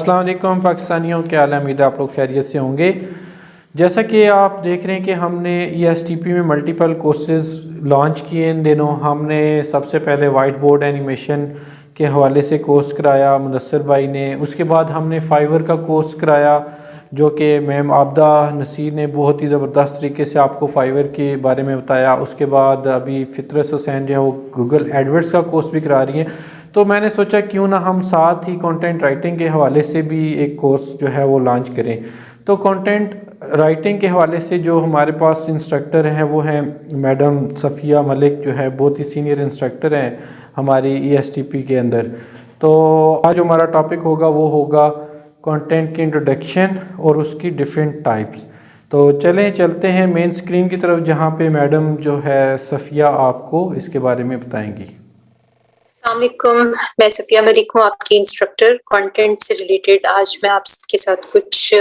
अस्सलाम वालेकुम पाकिस्तानियों, क्या हाल है। उम्मीद है आप लोग खैरियत से होंगे। जैसा कि आप देख रहे हैं कि हमने ESTP में मल्टीपल कोर्सेज लॉन्च किए इन दिनों। हमने सबसे पहले वाइट बोर्ड एनिमेशन के हवाले से कोर्स कराया मुदस्सिर भाई ने। उसके बाद हमने फाइवर का कोर्स कराया जो कि मैम आबदा नसीर ने बहुत ही ज़बरदस्त तरीके से आपको फाइवर के बारे में बताया। उसके बाद अभी फितरत हुसैन जो है वो गूगल एडवर्ड्स का कोर्स भी करा रही हैं। तो मैंने सोचा क्यों ना हम साथ ही कंटेंट राइटिंग के हवाले से भी एक कोर्स जो है वो लॉन्च करें। तो कंटेंट राइटिंग के हवाले से जो हमारे पास इंस्ट्रक्टर हैं वो हैं मैडम सफ़िया मलिक, जो है बहुत ही सीनियर इंस्ट्रक्टर हैं हमारी ESTP के अंदर। तो आज जो हमारा टॉपिक होगा वो होगा कंटेंट की इंट्रोडक्शन और उसकी डिफरेंट टाइप्स। तो चलते हैं मेन स्क्रीन की तरफ जहाँ पे मैडम जो है सफ़िया आपको इसके बारे में बताएंगी। अस्सलामुअलैकुम, मैं सफिया मलिक हूँ, आपकी इंस्ट्रक्टर। कंटेंट से रिलेटेड आज मैं आपके साथ कुछ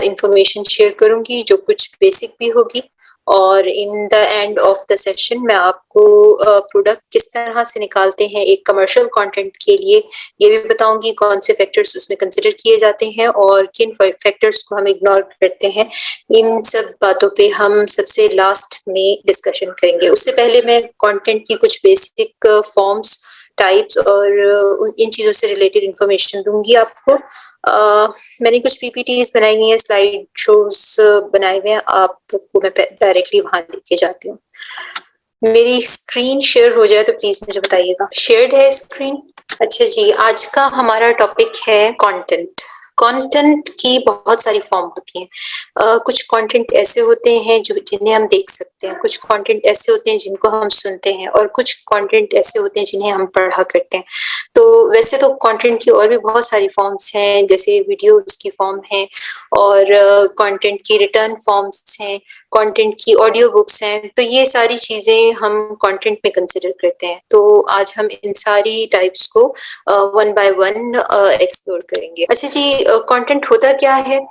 इंफॉर्मेशन शेयर करूंगी जो कुछ बेसिक भी होगी, और in the end of the session मैं आपको प्रोडक्ट किस तरह से निकालते हैं एक कमर्शियल कंटेंट के लिए ये भी बताऊंगी। कौन से फैक्टर्स उसमें कंसिडर किए जाते हैं और किन फैक्टर्स को हम इग्नोर करते हैं। इन सब बातों पे हम सबसे लास्ट में डिस्कशन करेंगे। उससे पहले मैं कंटेंट की कुछ बेसिक फॉर्म्स, टाइप्स और इन चीजों से रिलेटेड इंफॉर्मेशन दूंगी आपको। मैंने कुछ PPTs बनाई हैं, स्लाइड शोज बनाए हुए हैं, आपको मैं डायरेक्टली वहां लेके जाती हूँ। मेरी स्क्रीन शेयर हो जाए तो प्लीज मुझे बताइएगा। शेयर्ड है स्क्रीन? अच्छा जी, आज का हमारा टॉपिक है कंटेंट। कंटेंट की बहुत सारी फॉर्म होती हैं। कुछ कंटेंट ऐसे होते हैं जो जिन्हें हम देख सकते हैं, कुछ कंटेंट ऐसे होते हैं जिनको हम सुनते हैं, और कुछ कंटेंट ऐसे होते हैं जिन्हें हम पढ़ा करते हैं। तो वैसे तो कंटेंट की और भी बहुत सारी फॉर्म्स हैं, जैसे वीडियोस की फॉर्म है, और कंटेंट की रिटर्न फॉर्म्स हैं, कंटेंट की ऑडियो बुक्स हैं। तो ये सारी चीजें हम कंटेंट में कंसिडर करते हैं। तो आज हम इन सारी टाइप्स को वन बाय वन एक्सप्लोर करेंगे। अच्छा जी, कंटेंट होता क्या है,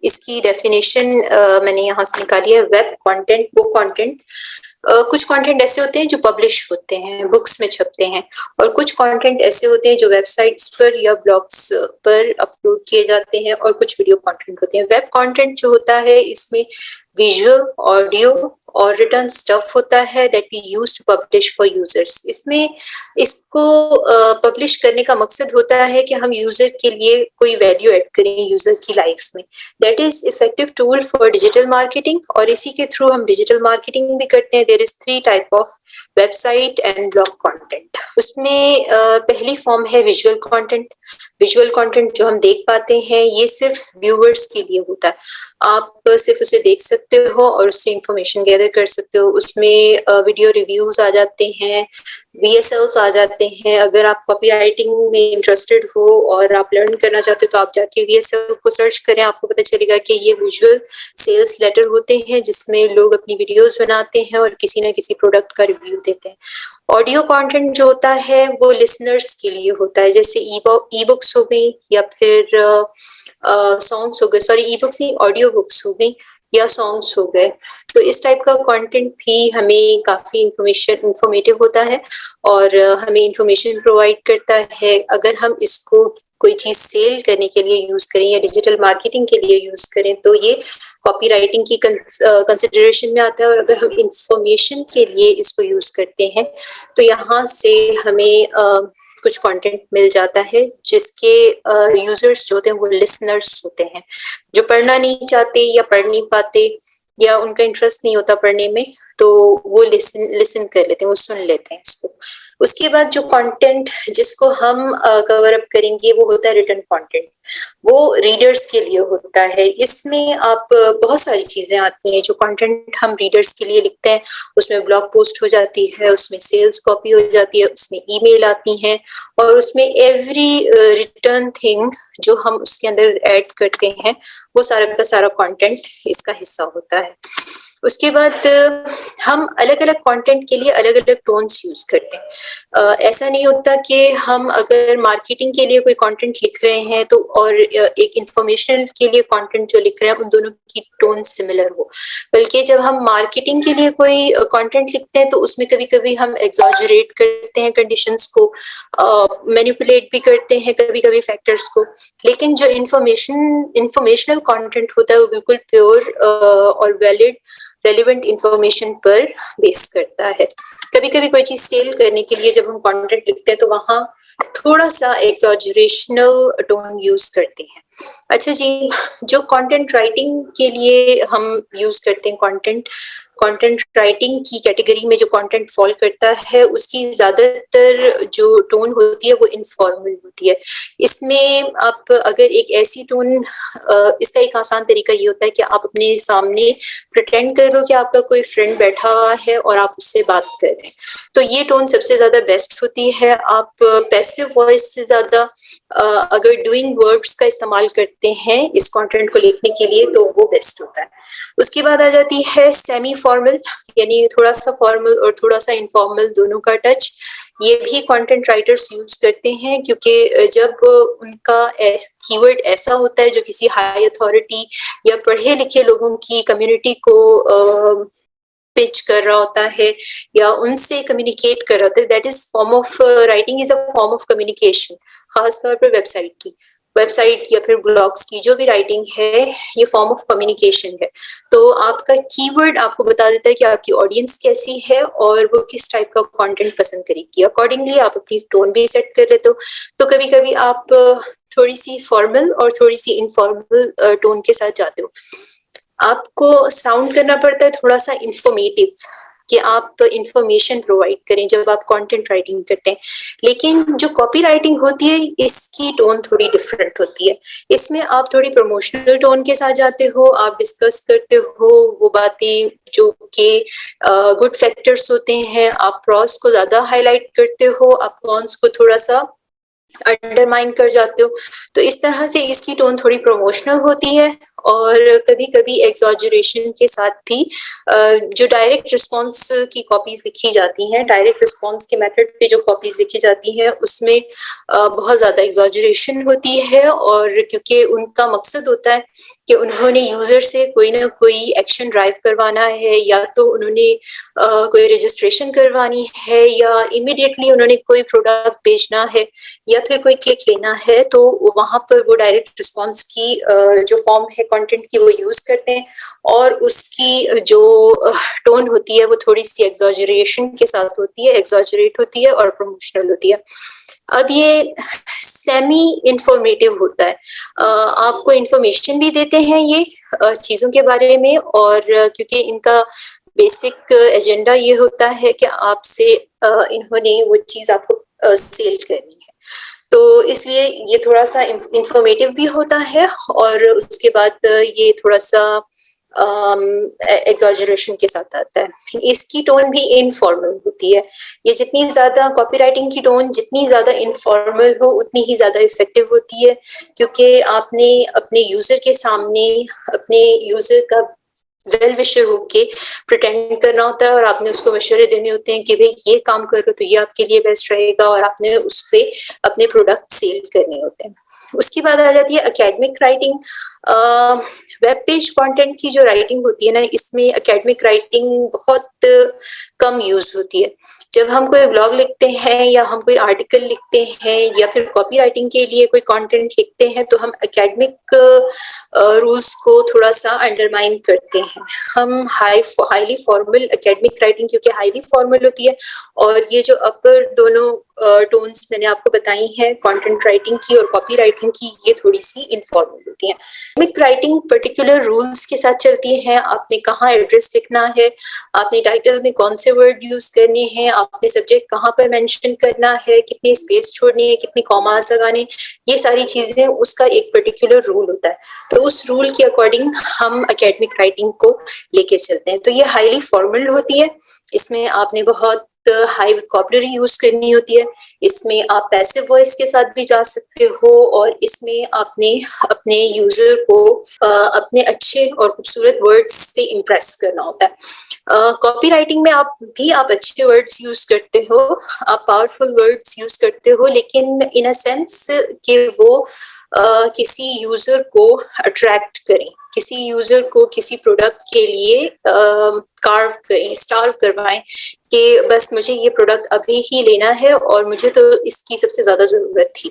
इसकी डेफिनेशन मैंने यहाँ से निकाली है। वेब कंटेंट वो कंटेंट, कुछ कंटेंट ऐसे होते हैं जो पब्लिश होते हैं, बुक्स में छपते हैं, और कुछ कंटेंट ऐसे होते हैं जो वेबसाइट्स पर या ब्लॉग्स पर अपलोड किए जाते हैं, और कुछ वीडियो कंटेंट होते हैं। वेब कंटेंट जो होता है इसमें विजुअल, ऑडियो और रिटर्न स्टफ होता है that we use to publish for users. इसमें इसको पब्लिश करने का मकसद होता है कि हम यूजर के लिए कोई वैल्यू ऐड करें यूजर की लाइफ में। That is effective tool for digital marketing, और इसी के थ्रू हम डिजिटल मार्केटिंग भी करते हैं। There is 3 type of website and blog content. उसमें पहली फॉर्म है विजुअल कंटेंट। विजुअल कंटेंट जो हम देख पाते हैं ये सिर्फ व्यूअर्स के लिए होता है। आप सिर्फ उसे देख सकते हो और उससे इंफॉर्मेशन गैदर कर सकते हो। उसमें वीडियो रिव्यूज आ जाते हैं, VSLs आ जाते हैं। अगर आप कॉपीराइटिंग में इंटरेस्टेड हो और आप लर्न करना चाहते हो तो आप जाके VSL को सर्च करें, आपको पता चलेगा कि ये विजुअल सेल्स लेटर होते हैं जिसमें लोग अपनी वीडियोस बनाते हैं और किसी ना किसी प्रोडक्ट का रिव्यू देते हैं। ऑडियो कंटेंट जो होता है वो लिसनर्स के लिए होता है, जैसे ई बुक्स हो गई या फिर सॉन्ग्स हो गए, सॉरी ई बुक्स नहीं, ऑडियो बुक्स हो गई या सॉन्ग्स हो गए। तो इस टाइप का कंटेंट भी हमें काफी इंफॉर्मेटिव होता है और हमें इंफॉर्मेशन प्रोवाइड करता है। अगर हम इसको कोई चीज सेल करने के लिए यूज करें या डिजिटल मार्केटिंग के लिए यूज करें तो ये कॉपीराइटिंग की कंसिडरेशन में आता है। और अगर हम इंफॉर्मेशन के लिए इसको यूज करते हैं तो यहाँ से हमें कुछ कंटेंट मिल जाता है जिसके यूजर्स जो होते हैं वो लिसनर्स होते हैं, जो पढ़ना नहीं चाहते या पढ़ नहीं पाते या उनका इंटरेस्ट नहीं होता पढ़ने में, तो वो लिसन कर लेते हैं, वो सुन लेते हैं इसको। उसके बाद जो कंटेंट जिसको हम कवर अप करेंगे वो होता है रिटन कंटेंट। वो रीडर्स के लिए होता है। इसमें आप बहुत सारी चीजें आती हैं जो कंटेंट हम रीडर्स के लिए लिखते हैं। उसमें ब्लॉग पोस्ट हो जाती है, उसमें सेल्स कॉपी हो जाती है, उसमें ईमेल आती हैं, और उसमें एवरी रिटर्न थिंग जो हम उसके अंदर ऐड करते हैं वो सारा का सारा कंटेंट इसका हिस्सा होता है। उसके बाद हम अलग अलग कंटेंट के लिए अलग अलग टोन्स यूज करते हैं। ऐसा नहीं होता कि हम अगर मार्केटिंग के लिए कोई कंटेंट लिख रहे हैं तो और एक इंफॉर्मेशन के लिए कंटेंट जो लिख रहे हैं उन दोनों की टोन सिमिलर हो, बल्कि जब हम मार्केटिंग के लिए कोई कंटेंट लिखते हैं तो उसमें कभी कभी हम एग्जॉजरेट करते हैं कंडीशंस को, मैनिपुलेट भी करते हैं कभी कभी फैक्टर्स को। लेकिन जो इंफॉर्मेशनल कंटेंट होता है वो बिल्कुल प्योर और वैलिड रेलिवेंट इंफॉर्मेशन पर बेस करता है। कभी कभी कोई चीज सेल करने के लिए जब हम कंटेंट लिखते हैं तो वहां थोड़ा सा एग्जॉजरेशनल टोन यूज करते हैं। अच्छा जी, जो कंटेंट राइटिंग के लिए हम यूज करते हैं कंटेंट राइटिंग की कैटेगरी में जो कंटेंट फॉल करता है उसकी ज्यादातर जो टोन होती है वो इनफॉर्मल होती है। इसमें आप अगर एक ऐसी टोन, इसका एक आसान तरीका ये होता है कि आप अपने सामने प्रिटेंड करो कि आपका कोई फ्रेंड बैठा हुआ है और आप उससे बात कर रहे हैं, तो ये टोन सबसे ज्यादा बेस्ट होती है। आप पैसिव वॉइस से ज्यादा अगर डूइंग वर्ब्स का इस्तेमाल करते हैं इस कंटेंट को लिखने के लिए तो वो बेस्ट होता है। उसके बाद आ जाती है सेमी फॉर्मल, यानी थोड़ा सा फॉर्मल और थोड़ा सा इनफॉर्मल दोनों का टच। ये भी कंटेंट राइटर्स यूज करते हैं क्योंकि जब उनका कीवर्ड ऐसा होता है जो किसी हाई अथॉरिटी या पढ़े लिखे लोगों की कम्युनिटी को पिच कर रहा होता है या उनसे कम्युनिकेट कर रहा होता है, that is form of writing is a form of communication. खासतौर पर वेबसाइट या फिर ब्लॉग्स की जो भी राइटिंग है ये फॉर्म ऑफ कम्युनिकेशन है। तो आपका कीवर्ड आपको बता देता है कि आपकी ऑडियंस कैसी है और वो किस टाइप का कंटेंट पसंद करेगी। अकॉर्डिंगली आप अपनी टोन भी सेट कर लेते हो। तो कभी कभी आप थोड़ी सी फॉर्मल और थोड़ी सी इनफॉर्मल टोन के साथ जाते हो। आपको साउंड करना पड़ता है थोड़ा सा इंफॉर्मेटिव, कि आप इंफॉर्मेशन प्रोवाइड करें जब आप कंटेंट राइटिंग करते हैं। लेकिन जो कॉपी राइटिंग होती है इसकी टोन थोड़ी डिफरेंट होती है। इसमें आप थोड़ी प्रमोशनल टोन के साथ जाते हो, आप डिस्कस करते हो वो बातें जो कि गुड फैक्टर्स होते हैं, आप प्रॉस को ज्यादा हाईलाइट करते हो, आप कॉन्स को थोड़ा सा अंडरमाइन कर जाते हो। तो इस तरह से इसकी टोन थोड़ी प्रमोशनल होती है और कभी कभी एग्जॉजरेशन के साथ भी जो डायरेक्ट रिस्पॉन्स की कॉपीज लिखी जाती हैं, डायरेक्ट रिस्पॉन्स के मेथड पे जो कॉपीज लिखी जाती हैं उसमें बहुत ज्यादा एग्जॉजरेशन होती है। और क्योंकि उनका मकसद होता है कि उन्होंने यूजर से कोई ना कोई एक्शन ड्राइव करवाना है, या तो उन्होंने कोई रजिस्ट्रेशन करवानी है, या इमिडिएटली उन्होंने कोई प्रोडक्ट बेचना है, या फिर कोई क्लिक लेना है, तो वहां पर वो डायरेक्ट रिस्पॉन्स की जो फॉर्म है कंटेंट की वो यूज करते हैं। और उसकी जो टोन होती है वो थोड़ी सी एग्जॉजरेशन के साथ होती है, एग्जॉजरेट होती है और प्रमोशनल होती है। अब ये सेमी इंफॉर्मेटिव होता है, आपको इंफॉर्मेशन भी देते हैं ये चीजों के बारे में, और क्योंकि इनका बेसिक एजेंडा ये होता है कि आपसे इन्होंने वो चीज आपको सेल करनी है, तो इसलिए ये थोड़ा सा इंफॉर्मेटिव भी होता है। और उसके बाद ये थोड़ा सा एग्जॉजरेशन के साथ आता है। इसकी टोन भी इनफॉर्मल होती है। ये जितनी ज्यादा कॉपीराइटिंग की टोन जितनी ज्यादा इनफॉर्मल हो उतनी ही ज्यादा इफेक्टिव होती है, क्योंकि आपने अपने यूजर के सामने अपने यूजर का वेल विशर होके प्रिटेंड करना होता है और आपने उसको मशवरे देने होते हैं कि भाई ये काम करो तो ये आपके लिए बेस्ट रहेगा, और आपने उससे अपने प्रोडक्ट सेल करने होते हैं। उसके बाद आ जाती है academic writing. Web page content की जो राइटिंग होती है ना, इसमें एकेडमिक राइटिंग बहुत कम यूज होती है। जब हम कोई ब्लॉग लिखते हैं या हम कोई आर्टिकल लिखते हैं या फिर कॉपी राइटिंग के लिए कोई कंटेंट लिखते हैं तो हम एकेडमिक रूल्स को थोड़ा सा अंडरमाइन करते हैं। हम हाईली फॉर्मल एकेडमिक राइटिंग क्योंकि हाईली फॉर्मल होती है, और ये जो अपर दोनों टोन्स मैंने आपको बताई हैं कंटेंट राइटिंग की और कॉपी राइटिंग की, ये थोड़ी सी इनफॉर्मल होती है। एकेडमिक राइटिंग पर्टिकुलर रूल्स के साथ चलती है। आपने कहाँ एड्रेस लिखना है, आपने टाइटल में कौन से वर्ड यूज करने हैं, आपने सब्जेक्ट कहाँ पर मेंशन करना है, कितनी स्पेस छोड़नी है, कितने कॉमास लगाने, ये सारी चीजें उसका एक पर्टिकुलर रूल होता है। तो उस रूल के अकॉर्डिंग हम एकेडमिक राइटिंग को लेके चलते हैं। तो ये हाईली फॉर्मल होती है, इसमें आपने बहुत हाई वोकैबुलरी यूज करनी होती है। इसमें आप पैसिव वॉइस के साथ भी जा सकते हो और इसमें आपने अपने यूजर को अपने अच्छे और खूबसूरत वर्ड्स से इम्प्रेस करना होता है। कॉपी राइटिंग में आप अच्छे वर्ड्स यूज करते हो, आप पावरफुल वर्ड्स यूज करते हो, लेकिन इन अ सेंस कि वो किसी यूजर को अट्रैक्ट करें, किसी यूजर को किसी प्रोडक्ट के लिए कार्व करें, स्टार्व करवाएं कि बस मुझे ये प्रोडक्ट अभी ही लेना है और मुझे तो इसकी सबसे ज्यादा जरूरत थी।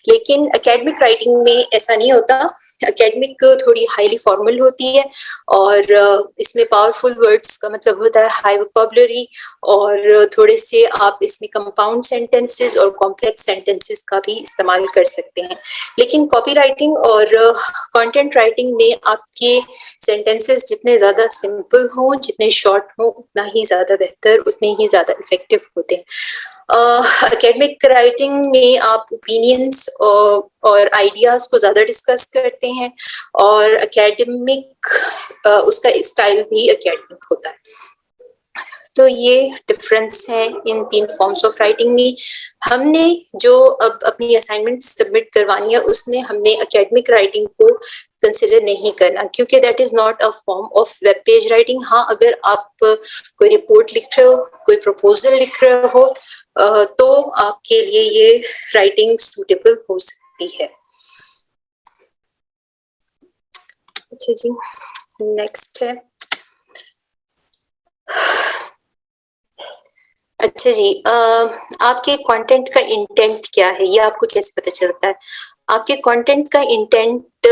लेकिन एकेडमिक राइटिंग में ऐसा नहीं होता। एकेडमिक थोड़ी हाईली फॉर्मल होती है और इसमें पावरफुल वर्ड्स का मतलब होता है हाई वोकैबुलरी, और थोड़े से आप इसमें कंपाउंड सेंटेंसेस और कॉम्प्लेक्स सेंटेंसेस का भी इस्तेमाल कर सकते हैं। लेकिन कॉपी राइटिंग और कंटेंट राइटिंग में आपके सेंटेंसेस जितने ज्यादा सिंपल हों, जितने शॉर्ट हों, उतना ही ज्यादा बेहतर, उतने ही ज्यादा इफेक्टिव होते हैं। एकेडमिक राइटिंग में आप ओपिनियंस और आइडियाज को ज्यादा डिस्कस करते हैं और एकेडमिक उसका स्टाइल भी एकेडमिक होता है। तो ये डिफरेंस है इन 3 फॉर्म्स ऑफ राइटिंग में। हमने जो अब अपनी असाइनमेंट सबमिट करवानी है उसमें हमने एकेडमिक राइटिंग को कंसिडर नहीं करना, क्योंकि that is not a form of web page writing. हाँ, अगर आप कोई रिपोर्ट लिख रहे हो, कोई प्रपोजल लिख रहे हो, तो आपके लिए ये राइटिंग सूटेबल हो सकती है। अच्छा जी, नेक्स्ट है। अच्छा जी, आपके कंटेंट का इंटेंट क्या है, ये आपको कैसे पता चलता है? आपके कंटेंट का इंटेंट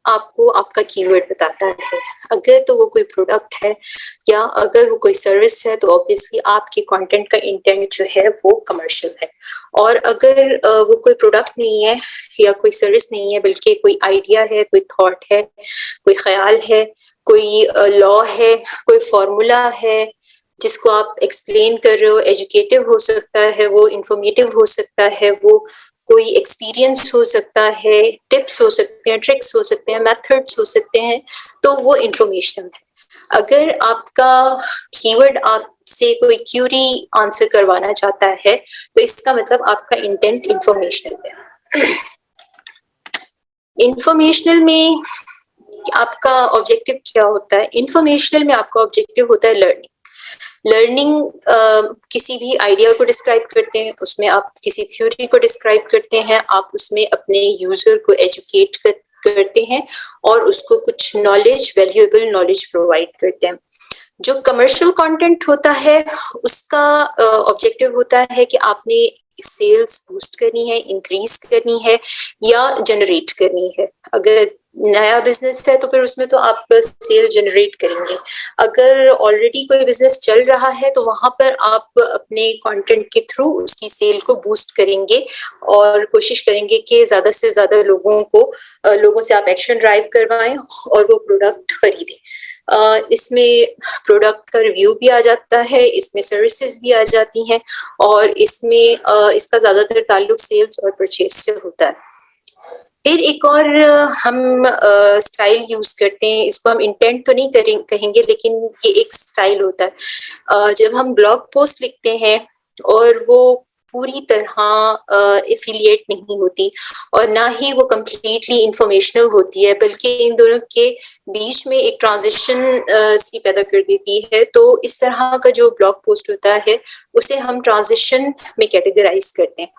आपको आपका कीवर्ड बताता है। अगर तो वो कोई प्रोडक्ट है या अगर वो कोई सर्विस है तो ऑब्वियसली आपके कंटेंट का इंटेंट जो है वो कमर्शियल है। और अगर वो कोई प्रोडक्ट नहीं है या कोई सर्विस नहीं है, बल्कि कोई आइडिया है, कोई थॉट है, कोई ख्याल है, कोई लॉ है, कोई फॉर्मूला है जिसको आप एक्सप्लेन कर रहे हो, एजुकेटिव हो सकता है, वो इंफॉर्मेटिव हो सकता है, वो कोई एक्सपीरियंस हो सकता है, टिप्स हो सकते हैं, ट्रिक्स हो सकते हैं, मेथड्स हो सकते हैं, तो वो इंफॉर्मेशनल है। अगर आपका कीवर्ड आपसे कोई क्यूरी आंसर करवाना चाहता है तो इसका मतलब आपका इंटेंट इंफॉर्मेशनल है। इंफॉर्मेशनल में आपका ऑब्जेक्टिव क्या होता है? इंफॉर्मेशनल में आपका ऑब्जेक्टिव होता है लर्निंग। लर्निंग किसी भी आइडिया को डिस्क्राइब करते हैं, उसमें आप किसी थ्योरी को डिस्क्राइब करते हैं, आप उसमें अपने यूजर को एजुकेट करते हैं और उसको कुछ नॉलेज, वैल्यूएबल नॉलेज प्रोवाइड करते हैं। जो कमर्शियल कंटेंट होता है उसका ऑब्जेक्टिव होता है कि आपने सेल्स बूस्ट करनी है, इंक्रीज करनी है या जनरेट करनी है। अगर नया बिजनेस है तो फिर उसमें तो आप सेल जनरेट करेंगे। अगर ऑलरेडी कोई बिजनेस चल रहा है तो वहां पर आप अपने कंटेंट के थ्रू उसकी सेल को बूस्ट करेंगे और कोशिश करेंगे कि ज्यादा से ज्यादा लोगों से आप एक्शन ड्राइव करवाएं और वो प्रोडक्ट खरीदें। इसमें प्रोडक्ट का रिव्यू भी आ जाता है, इसमें सर्विसेज भी आ जाती हैं और इसमें इसका ज्यादातर ताल्लुक सेल्स और परचेज से होता है। फिर एक और हम स्टाइल यूज करते हैं, इसको हम इंटेंट तो नहीं कहेंगे, लेकिन ये एक स्टाइल होता है। जब हम ब्लॉग पोस्ट लिखते हैं और वो पूरी तरह एफिलिएट नहीं होती और ना ही वो कंप्लीटली इंफॉर्मेशनल होती है, बल्कि इन दोनों के बीच में एक ट्रांजिशन सी पैदा कर देती है, तो इस तरह का जो ब्लॉग पोस्ट होता है उसे हम ट्रांजिशन में कैटेगराइज करते हैं।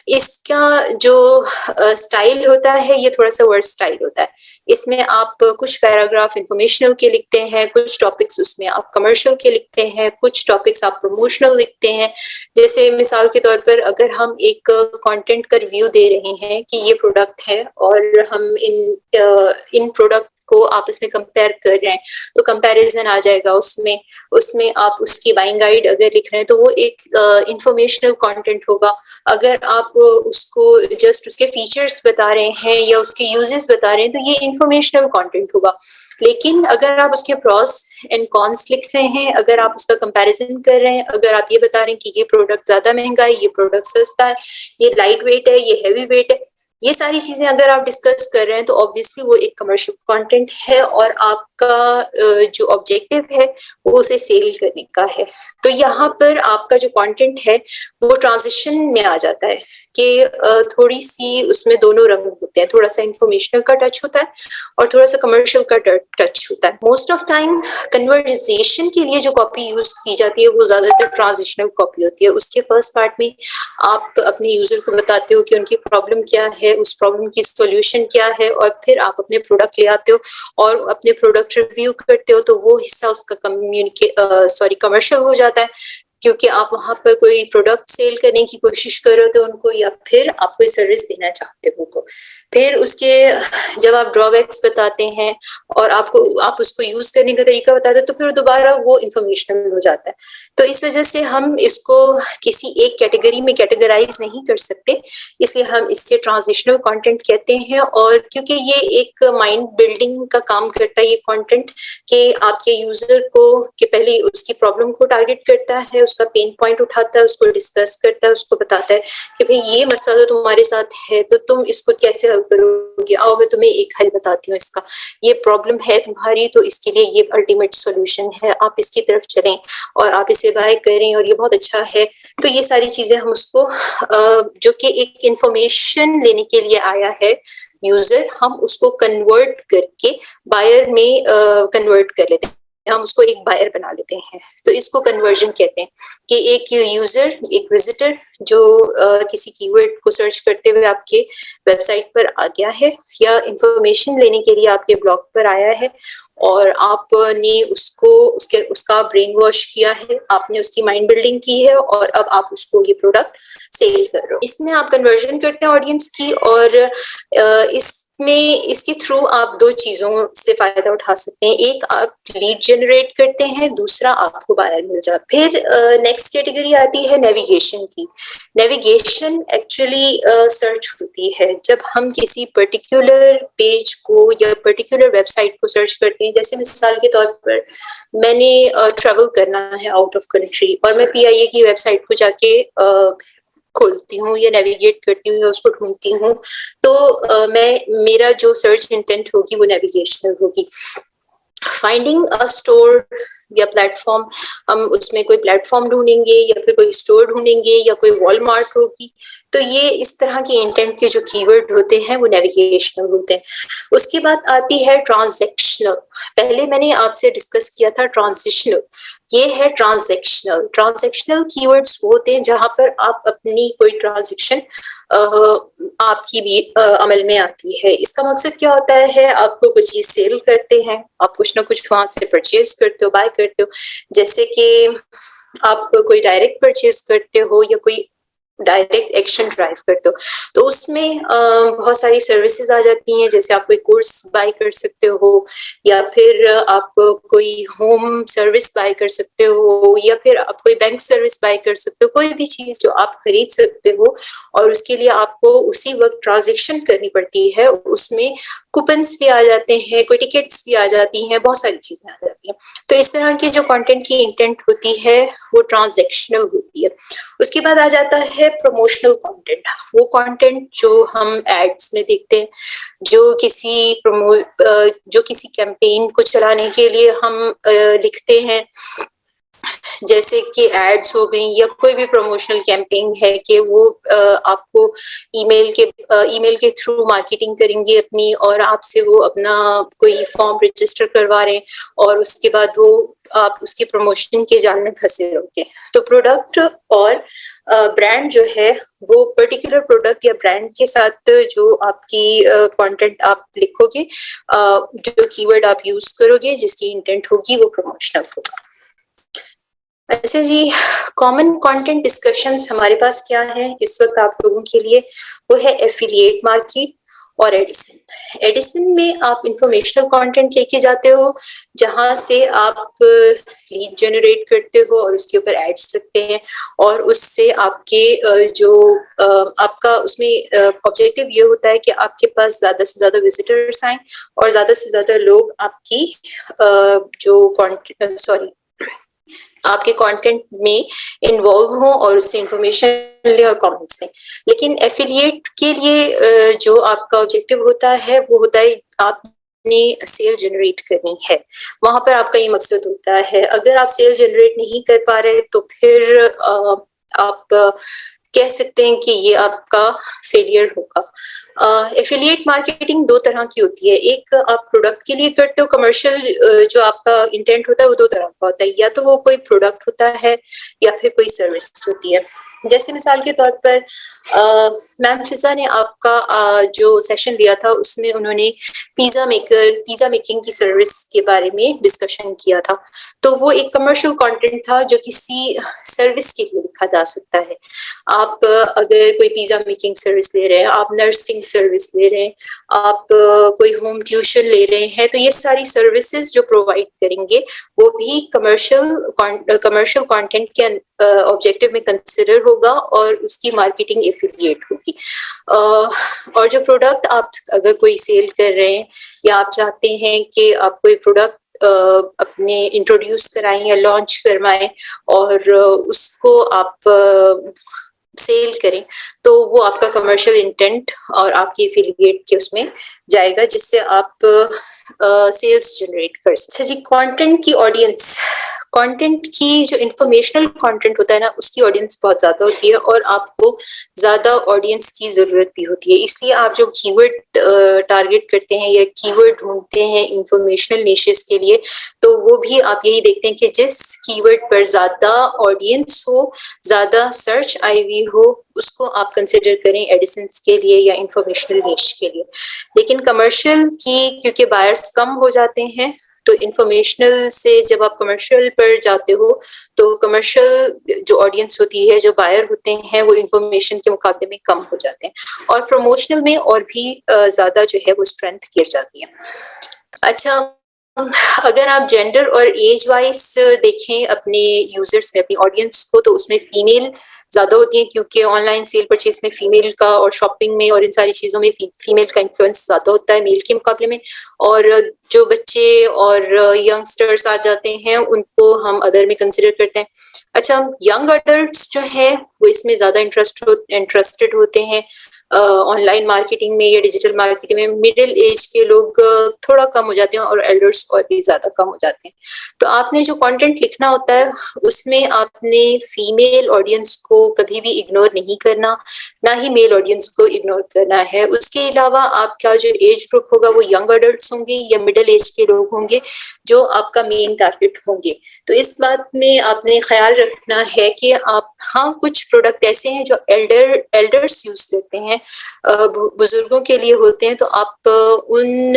इसका जो स्टाइल होता है ये थोड़ा सा वर्ड स्टाइल होता है। इसमें आप कुछ पैराग्राफ इंफॉर्मेशनल के लिखते हैं, कुछ टॉपिक्स उसमें आप कमर्शियल के लिखते हैं, कुछ टॉपिक्स आप प्रमोशनल लिखते हैं। जैसे मिसाल के तौर पर अगर हम एक कंटेंट का रिव्यू दे रहे हैं कि ये प्रोडक्ट है और हम इन प्रोडक्ट को आपस में कंपेयर कर रहे हैं तो कंपैरिजन आ जाएगा उसमें आप उसकी बाइंग गाइड अगर लिख रहे हैं तो वो एक इंफॉर्मेशनल कंटेंट होगा। अगर आप उसको जस्ट उसके फीचर्स बता रहे हैं या उसके यूजेस बता रहे हैं तो ये इंफॉर्मेशनल कंटेंट होगा। लेकिन अगर आप उसके प्रॉस एंड कॉन्स लिख रहे हैं, अगर आप उसका कंपैरिजन कर रहे हैं, अगर आप ये बता रहे हैं कि ये प्रोडक्ट ज्यादा महंगा है, ये प्रोडक्ट सस्ता है, ये लाइट वेट है, ये हैवी वेट है, ये सारी चीजें अगर आप डिस्कस कर रहे हैं तो ऑब्वियसली वो एक कमर्शियल कंटेंट है और आपका जो ऑब्जेक्टिव है वो उसे सेल करने का है। तो यहाँ पर आपका जो कंटेंट है वो ट्रांजिशन में आ जाता है कि थोड़ी सी उसमें दोनों रंग होते हैं, थोड़ा सा इंफॉर्मेशनल का टच होता है और थोड़ा सा कमर्शियल का टच होता है। मोस्ट ऑफ टाइम कन्वर्सेशन के लिए जो कॉपी यूज की जाती है वो ज्यादातर ट्रांजिशनल कॉपी होती है। उसके फर्स्ट पार्ट में आप अपने यूजर को बताते हो कि उनकी प्रॉब्लम क्या है, उस प्रॉब्लम की सॉल्यूशन क्या है, और फिर आप अपने प्रोडक्ट ले आते हो और अपने प्रोडक्ट रिव्यू करते हो। तो वो हिस्सा उसका कमर्शियल हो जाता है, क्योंकि आप वहां पर कोई प्रोडक्ट सेल करने की कोशिश कर रहे हो तो उनको, या फिर आप कोई सर्विस देना चाहते हो उनको। फिर उसके जब आप ड्रॉबैक्स बताते हैं और आप उसको यूज करने का तरीका बताते हैं तो फिर दोबारा वो इंफॉर्मेशनल हो जाता है। तो इस वजह से हम इसको किसी एक कैटेगरी में कैटेगराइज नहीं कर सकते, इसलिए हम इससे ट्रांजिशनल कंटेंट कहते हैं। और क्योंकि ये एक माइंड बिल्डिंग का काम करता है ये कंटेंट, कि आपके यूजर को कि पहले उसकी प्रॉब्लम को टारगेट करता है, उसका पेन पॉइंट उठाता है, उसको डिस्कस करता है, उसको बताता है कि भाई ये मसला तो तुम्हारे साथ है तो तुम इसको कैसे हल करोगे, आओ मैं तुम्हें एक हल बताती हूँ इसका, ये प्रॉब्लम है तुम्हारी तो इसके लिए ये अल्टीमेट सॉल्यूशन है, आप इसकी तरफ चलें और आप इसे बाय करें और ये बहुत अच्छा है। तो ये सारी चीजें हम उसको जो कि एक इंफॉर्मेशन लेने के लिए आया है यूजर, हम उसको कन्वर्ट करके बायर में कन्वर्ट कर लेते हैं, हम उसको एक बायर बना लेते हैं। तो इसको कन्वर्जन कहते हैं कि एक यूजर, एक विजिटर जो किसी कीवर्ड को सर्च करते हुए आपके वेबसाइट पर आ गया है या इंफॉर्मेशन लेने के लिए आपके ब्लॉग पर आया है और आपने उसका ब्रेन वॉश किया है, आपने उसकी माइंड बिल्डिंग की है और अब आप उसको ये प्रोडक्ट सेल कर रहे हो। इसमें आप कन्वर्जन करते हैं ऑडियंस की, और इसके थ्रू आप दो चीजों से फायदा उठा सकते हैं। एक, आप लीड जनरेट करते हैं, दूसरा आपको बायर मिल जाता है। फिर नेक्स्ट कैटेगरी आती है नेविगेशन की। नेविगेशन एक्चुअली सर्च होती है जब हम किसी पर्टिकुलर पेज को या पर्टिकुलर वेबसाइट को सर्च करते हैं। जैसे मिसाल के तौर पर मैंने ट्रेवल करना है आउट ऑफ कंट्री और मैं PIA की वेबसाइट को जाके खोलती हूँ या नेविगेट करती हूँ या उसको ढूंढती हूँ, तो मेरा जो सर्च इंटेंट होगी वो नेविगेशनल होगी। फाइंडिंग अ स्टोर या प्लेटफॉर्म, हम उसमें कोई प्लेटफॉर्म ढूंढेंगे या फिर कोई स्टोर ढूंढेंगे या कोई वॉलमार्ट होगी, तो ये इस तरह के इंटेंट के जो कीवर्ड होते हैं वो नेविगेशनल होते हैं। उसके बाद आती है ट्रांजैक्शनल। पहले मैंने आपसे डिस्कस किया था ट्रांजिशनल, ये है ट्रांजैक्शनल। ट्रांजैक्शनल कीवर्ड्स होते हैं जहां पर आप अपनी कोई ट्रांजैक्शन आपकी भी अमल में आती है। इसका मकसद क्या होता है, आपको कुछ चीज सेल करते हैं, आप कुछ ना कुछ वहां से परचेज करते हो, बाय करते हो। जैसे कि आप कोई डायरेक्ट परचेज करते हो या कोई डायरेक्ट एक्शन ड्राइव करते हो, तो उसमें बहुत सारी सर्विसेज आ जाती हैं। जैसे आप कोई कोर्स बाय कर सकते हो, या फिर आप कोई होम सर्विस बाय कर सकते हो, या फिर आप कोई बैंक सर्विस बाय कर सकते हो। कोई भी चीज जो आप खरीद सकते हो और उसके लिए आपको उसी वक्त ट्रांजेक्शन करनी पड़ती है, उसमें कूपन्स भी आ जाते हैं, कोई टिकट्स भी आ जाती हैं, बहुत सारी चीजें आ जाती हैं। तो इस तरह की जो कंटेंट की इंटेंट होती है वो ट्रांजैक्शनल होती है। उसके बाद आ जाता है प्रमोशनल कंटेंट। वो कंटेंट जो हम एड्स में देखते हैं, जो किसी कैंपेन को चलाने के लिए हम लिखते हैं, जैसे कि एड्स हो गई या कोई भी प्रमोशनल कैंपेन है कि वो आपको ईमेल के थ्रू मार्केटिंग करेंगे अपनी, और आपसे वो अपना कोई फॉर्म रजिस्टर करवा रहे हैं और उसके बाद वो आप उसके प्रमोशन के जाल में फंसे रहोगे। तो प्रोडक्ट और ब्रांड जो है वो पर्टिकुलर प्रोडक्ट या ब्रांड के साथ जो आपकी कंटेंट आप लिखोगे, जो कीवर्ड आप यूज करोगे, जिसकी इंटेंट होगी वो प्रमोशनल होगा। अच्छा जी, कॉमन कंटेंट डिस्कशंस हमारे पास क्या है इस वक्त आप लोगों के लिए, वो है एफिलिएट मार्केट और एडिसन। एडिसन में आप इंफॉर्मेशनल कंटेंट लेके जाते हो जहां से आप लीड जनरेट करते हो और उसके ऊपर एड्स लगते हैं, और उससे आपके आपका उसमें ऑब्जेक्टिव ये होता है कि आपके पास ज्यादा से ज्यादा विजिटर्स आए और ज्यादा से ज्यादा लोग आपकी आपके कंटेंट में इन्वॉल्व हो और उससे इंफॉर्मेशन ले और कमेंट्स लें। लेकिन एफिलिएट के लिए जो आपका ऑब्जेक्टिव होता है वो होता है आपने सेल जनरेट करनी है, वहां पर आपका ये मकसद होता है। अगर आप सेल जनरेट नहीं कर पा रहे तो फिर आप कह सकते हैं कि ये आपका फेलियर होगा। एफिलिएट मार्केटिंग दो तरह की होती है, एक आप प्रोडक्ट के लिए करते हो, कमर्शियल जो आपका इंटेंट होता है वो दो तरह का होता है, या तो वो कोई प्रोडक्ट होता है या फिर कोई सर्विस होती है। जैसे मिसाल के तौर पर मैम फिजा ने आपका जो सेशन लिया था उसमें उन्होंने पिज्जा मेकिंग की सर्विस के बारे में डिस्कशन किया था, तो वो एक कमर्शियल कंटेंट था जो किसी सर्विस के लिए लिखा जा सकता है। आप अगर कोई पिज्जा मेकिंग सर्विस ले रहे हैं, आप नर्सिंग सर्विस ले रहे हैं, आप कोई होम ट्यूशन ले रहे हैं, तो ये सारी सर्विसेज जो प्रोवाइड करेंगे वो भी कमर्शियल कंटेंट के ऑब्जेक्टिव में कंसिडर होगा और उसकी मार्केटिंग एफिलिएट होगी। और जो प्रोडक्ट आप अगर कोई सेल कर रहे हैं या आप चाहते हैं कि आप कोई प्रोडक्ट अपने इंट्रोड्यूस कराएं या लॉन्च करवाएं और उसको आप सेल करें, तो वो आपका कमर्शियल इंटेंट और आपकी एफिलिएट के उसमें जाएगा, जिससे आप सेल्स जनरेट कर सकते। अच्छा जी, कंटेंट की ऑडियंस, कंटेंट की जो इंफॉर्मेशनल कंटेंट होता है ना, उसकी ऑडियंस बहुत ज्यादा होती है और आपको ज्यादा ऑडियंस की जरूरत भी होती है। इसलिए आप जो कीवर्ड टारगेट करते हैं या कीवर्ड ढूंढते हैं इंफॉर्मेशनल निशेस के लिए, तो वो भी आप यही देखते हैं कि जिस कीवर्ड पर ज्यादा ऑडियंस हो, ज्यादा सर्च आई हुई हो, उसको आप कंसिडर करें एडिसेंस के लिए या इंफॉर्मेशनल निश के लिए। लेकिन कमर्शियल की क्योंकि बायर्स कम हो जाते हैं, तो इंफॉर्मेशनल से जब आप कमर्शियल पर जाते हो तो कमर्शियल जो ऑडियंस होती है, जो बायर होते हैं, वो इंफॉर्मेशन के मुकाबले में कम हो जाते हैं और प्रमोशनल में और भी ज्यादा जो है वो स्ट्रेंथ गिर जाती है। अच्छा, अगर आप जेंडर और एज वाइज देखें अपने यूजर्स में, अपनी ऑडियंस को, तो उसमें फीमेल ज्यादा होती है क्योंकि ऑनलाइन सेल परचेज में फीमेल का और शॉपिंग में और इन सारी चीजों में फीमेल का इन्फ्लुएंस ज्यादा होता है मेल के मुकाबले में। और जो बच्चे और यंगस्टर्स आ जाते हैं उनको हम अदर में कंसिडर करते हैं। अच्छा, यंग अडल्ट्स जो है वो इसमें ज्यादा इंटरेस्टेड होते हैं ऑनलाइन मार्केटिंग में या डिजिटल मार्केटिंग में। मिडिल एज के लोग थोड़ा कम हो जाते हैं और एल्डर्स और भी ज्यादा कम हो जाते हैं। तो आपने जो कंटेंट लिखना होता है उसमें आपने फीमेल ऑडियंस को कभी भी इग्नोर नहीं करना, ना ही मेल ऑडियंस को इग्नोर करना है। उसके अलावा आपका जो एज ग्रुप होगा वो यंग अडल्ट्स होंगे या मिडिल एज के लोग होंगे जो आपका मेन टारगेट होंगे। तो इस बात में आपने ख्याल रखना है कि आप, हाँ, कुछ प्रोडक्ट ऐसे हैं जो एल्डर्स यूज करते हैं, बुजुर्गों के लिए होते हैं, तो आप उन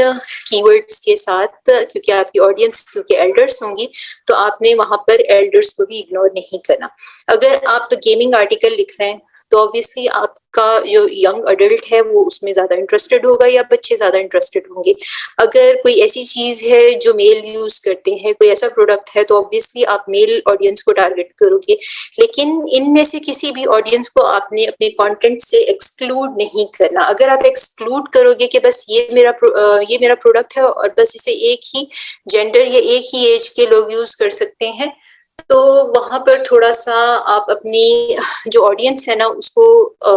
कीवर्ड्स के साथ, क्योंकि आपकी ऑडियंस क्योंकि एल्डर्स होंगी, तो आपने वहां पर एल्डर्स को भी इग्नोर नहीं करना। अगर आप गेमिंग आर्टिकल लिख रहे हैं तो ऑब्वियसली आपका जो यंग अडल्ट है वो उसमें ज्यादा इंटरेस्टेड होगा या बच्चे ज्यादा इंटरेस्टेड होंगे। अगर कोई ऐसी चीज है जो मेल यूज करते हैं, कोई ऐसा प्रोडक्ट है, तो ऑब्वियसली आप मेल ऑडियंस को टारगेट करोगे। लेकिन इनमें से किसी भी ऑडियंस को आपने अपने कंटेंट से एक्सक्लूड नहीं करना। अगर आप एक्सक्लूड करोगे कि बस ये मेरा प्रोडक्ट है और बस इसे एक ही जेंडर या एक ही एज के लोग यूज कर सकते हैं, तो वहां पर थोड़ा सा आप अपनी जो ऑडियंस है ना उसको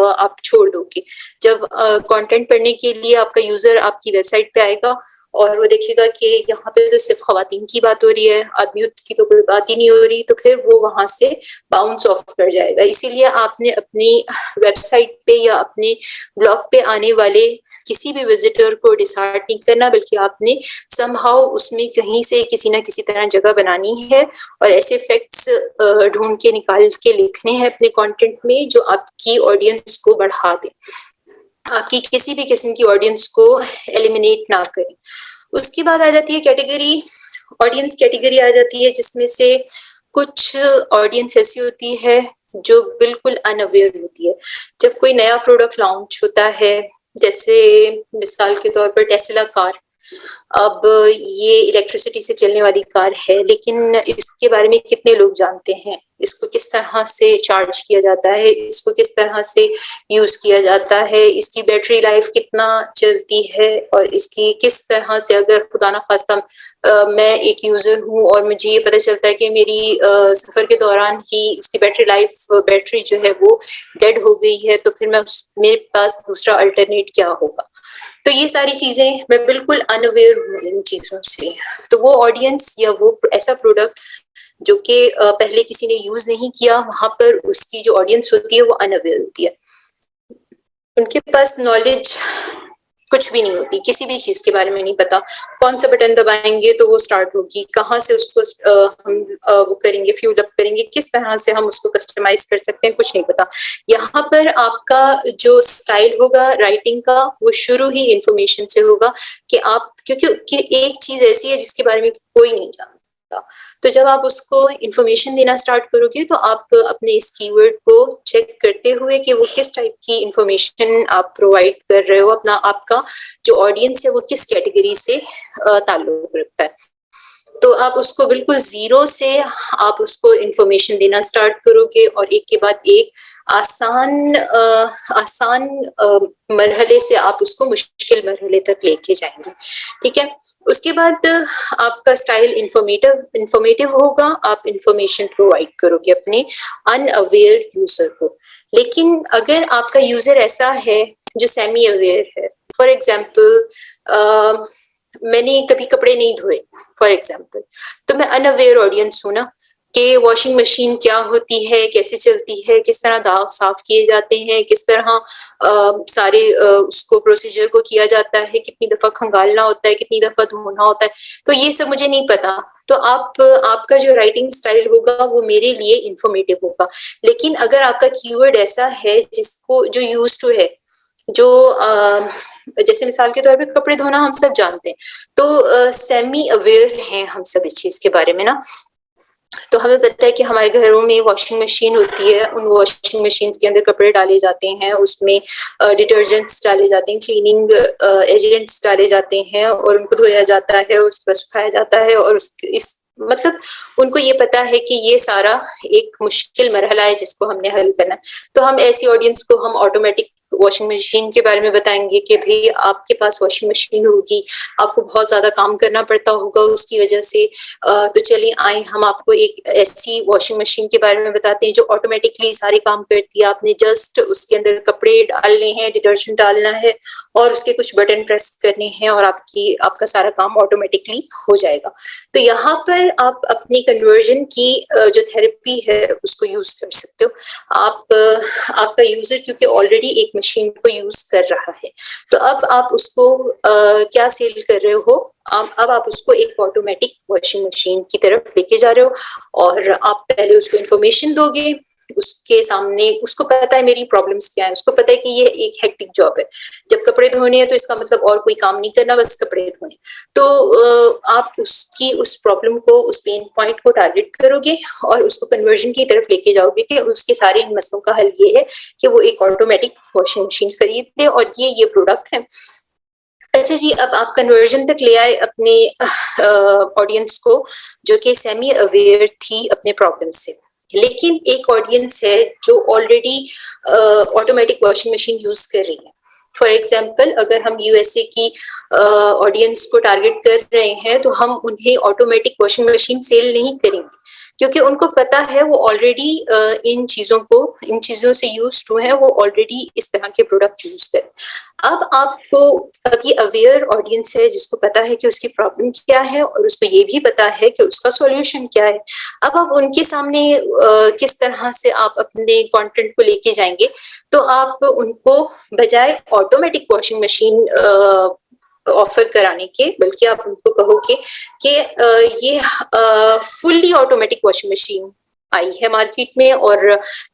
आप छोड़ दोगे। जब कंटेंट पढ़ने के लिए आपका यूजर आपकी वेबसाइट पे आएगा और वो देखेगा कि यहाँ पे तो सिर्फ खवातीन की बात हो रही है, आदमियों की तो कोई बात ही नहीं हो रही, तो फिर वो वहां से बाउंस ऑफ कर जाएगा। इसीलिए आपने अपनी वेबसाइट पे या अपने ब्लॉग पे आने वाले किसी भी विजिटर को डिसहार्ट नहीं करना, बल्कि आपने समहाउ उसमें कहीं से किसी ना किसी तरह जगह बनानी है और ऐसे फैक्ट्स ढूंढ के निकाल के लिखने हैं अपने कंटेंट में जो आपकी ऑडियंस को बढ़ा दे, आपकी किसी भी किस्म की ऑडियंस को एलिमिनेट ना करें। उसके बाद आ जाती है कैटेगरी, ऑडियंस कैटेगरी आ जाती है, जिसमें से कुछ ऑडियंस ऐसी होती है जो बिल्कुल अनअवेयर होती है। जब कोई नया प्रोडक्ट लॉन्च होता है, जैसे मिसाल के तौर पर टेस्ला कार, अब ये इलेक्ट्रिसिटी से चलने वाली कार है, लेकिन इसके बारे में कितने लोग जानते हैं? इसको किस तरह से चार्ज किया जाता है, इसको किस तरह से यूज किया जाता है, इसकी बैटरी लाइफ कितना चलती है, और इसकी किस तरह से, अगर खुदा ना खास्ता मैं एक यूजर हूँ और मुझे ये पता चलता है कि मेरी सफर के दौरान ही उसकी बैटरी जो है वो डेड हो गई है, तो फिर मेरे पास दूसरा अल्टरनेट क्या होगा। तो ये सारी चीजें मैं बिल्कुल अनअवेयर हूँ इन चीजों से। तो वो ऑडियंस या वो ऐसा प्रोडक्ट जो कि पहले किसी ने यूज नहीं किया, वहां पर उसकी जो ऑडियंस होती है वो अनअवेयर होती है, उनके पास नॉलेज कुछ भी नहीं होती, किसी भी चीज के बारे में नहीं पता, कौन सा बटन दबाएंगे तो वो स्टार्ट होगी, कहाँ से उसको हम वो करेंगे, फ्यूल अप करेंगे, किस तरह से हम उसको कस्टमाइज कर सकते हैं, कुछ नहीं पता। यहाँ पर आपका जो स्टाइल होगा राइटिंग का वो शुरू ही इंफॉर्मेशन से होगा कि आप, क्योंकि एक चीज ऐसी है जिसके बारे में कोई नहीं जानता, तो जब आप उसको इंफॉर्मेशन देना स्टार्ट करोगे तो आप अपने इस कीवर्ड को चेक करते हुए कि वो किस टाइप की इंफॉर्मेशन आप प्रोवाइड कर रहे हो, अपना आपका जो ऑडियंस है वो किस कैटेगरी से ताल्लुक रखता है, तो आप उसको बिल्कुल जीरो से आप उसको इंफॉर्मेशन देना स्टार्ट करोगे और एक के बाद एक आसान मरहले से आप उसको मुश्किल मरहले तक लेके जाएंगे। ठीक है, उसके बाद आपका स्टाइल इंफॉर्मेटिव होगा, आप इंफॉर्मेशन प्रोवाइड करोगे अपने अनअवेयर यूजर को। लेकिन अगर आपका यूजर ऐसा है जो सेमी अवेयर है, फॉर एग्जाम्पल मैंने कभी कपड़े नहीं धोए फॉर एग्जाम्पल, तो मैं अनअवेयर ऑडियंस हूँ ना कि वॉशिंग मशीन क्या होती है, कैसे चलती है, किस तरह दाग साफ किए जाते हैं, किस तरह सारे उसको प्रोसीजर को किया जाता है, कितनी दफा खंगालना होता है, कितनी दफा धोना होता है, तो ये सब मुझे नहीं पता। तो आपका जो राइटिंग स्टाइल होगा वो मेरे लिए इंफॉर्मेटिव होगा। लेकिन अगर आपका कीवर्ड ऐसा है जिसको जो यूज टू है, जो जैसे मिसाल के तौर पे कपड़े धोना हम सब जानते हैं, तो सेमी अवेयर हैं हम सब इस चीज के बारे में ना, तो हमें पता है कि हमारे घरों में वॉशिंग मशीन होती है, उन वॉशिंग मशीन के अंदर कपड़े डाले जाते हैं, उसमें डिटर्जेंट्स डाले जाते हैं, क्लीनिंग एजेंट्स डाले जाते हैं और उनको धोया जाता है, उसको सुखाया जाता है, और इस मतलब उनको ये पता है कि ये सारा एक मुश्किल मरहला है जिसको हमने हल करना है। तो हम ऐसी ऑडियंस को हम ऑटोमेटिक वॉशिंग मशीन के बारे में बताएंगे कि भाई आपके पास वॉशिंग मशीन होगी, आपको बहुत ज्यादा काम करना पड़ता होगा उसकी वजह से, तो चलिए आए हम आपको एक ऐसी वॉशिंग मशीन के बारे में बताते हैं जो ऑटोमेटिकली सारे काम करती है। आपने जस्ट उसके अंदर कपड़े डालने हैं, डिटर्जेंट डालना है और उसके कुछ बटन प्रेस करने हैं और आपका सारा काम ऑटोमेटिकली हो जाएगा। तो यहाँ पर आप अपनी कन्वर्जन की जो थेरेपी है उसको यूज कर सकते हो। आपका यूजर क्योंकि ऑलरेडी एक मशीन को यूज कर रहा है, तो अब आप उसको क्या सेल कर रहे हो, अब आप उसको एक ऑटोमेटिक वॉशिंग मशीन की तरफ लेके जा रहे हो, और आप पहले उसको इन्फॉर्मेशन दोगे, उसके सामने उसको पता है मेरी प्रॉब्लम्स क्या है, उसको पता है कि ये एक हेक्टिक जॉब है, जब कपड़े धोने हैं तो इसका मतलब और कोई काम नहीं करना, बस कपड़े धोने। तो आप उसकी उस प्रॉब्लम को, उस पेन पॉइंट को टारगेट करोगे और उसको कन्वर्जन की तरफ लेके जाओगे कि उसके सारे मसलों का हल ये है कि वो एक ऑटोमेटिक वॉशिंग मशीन खरीदे और ये प्रोडक्ट है। अच्छा जी, अब आप कन्वर्जन तक ले आए अपने ऑडियंस को जो कि सेमी अवेयर थी अपने प्रॉब्लम से। लेकिन एक ऑडियंस है जो already automatic washing machine use कर रही है। फॉर एग्जाम्पल, अगर हम यूएसए की ऑडियंस को टारगेट कर रहे हैं तो हम उन्हें ऑटोमेटिक वॉशिंग मशीन सेल नहीं करेंगे, क्योंकि उनको पता है वो ऑलरेडी इन चीजों से यूज टू है, वो ऑलरेडी इस तरह के प्रोडक्ट यूज करें। अब ये अवेयर ऑडियंस है जिसको पता है कि उसकी प्रॉब्लम क्या है और उसको ये भी पता है कि उसका सॉल्यूशन क्या है। अब आप उनके सामने किस तरह से आप अपने कंटेंट को लेके जाएंगे, तो आप उनको बजाय ऑटोमेटिक वॉशिंग मशीन ऑफर कराने के, बल्कि आप उनको कहोगे कि ये फुल्ली ऑटोमेटिक वॉशिंग मशीन आई है मार्केट में और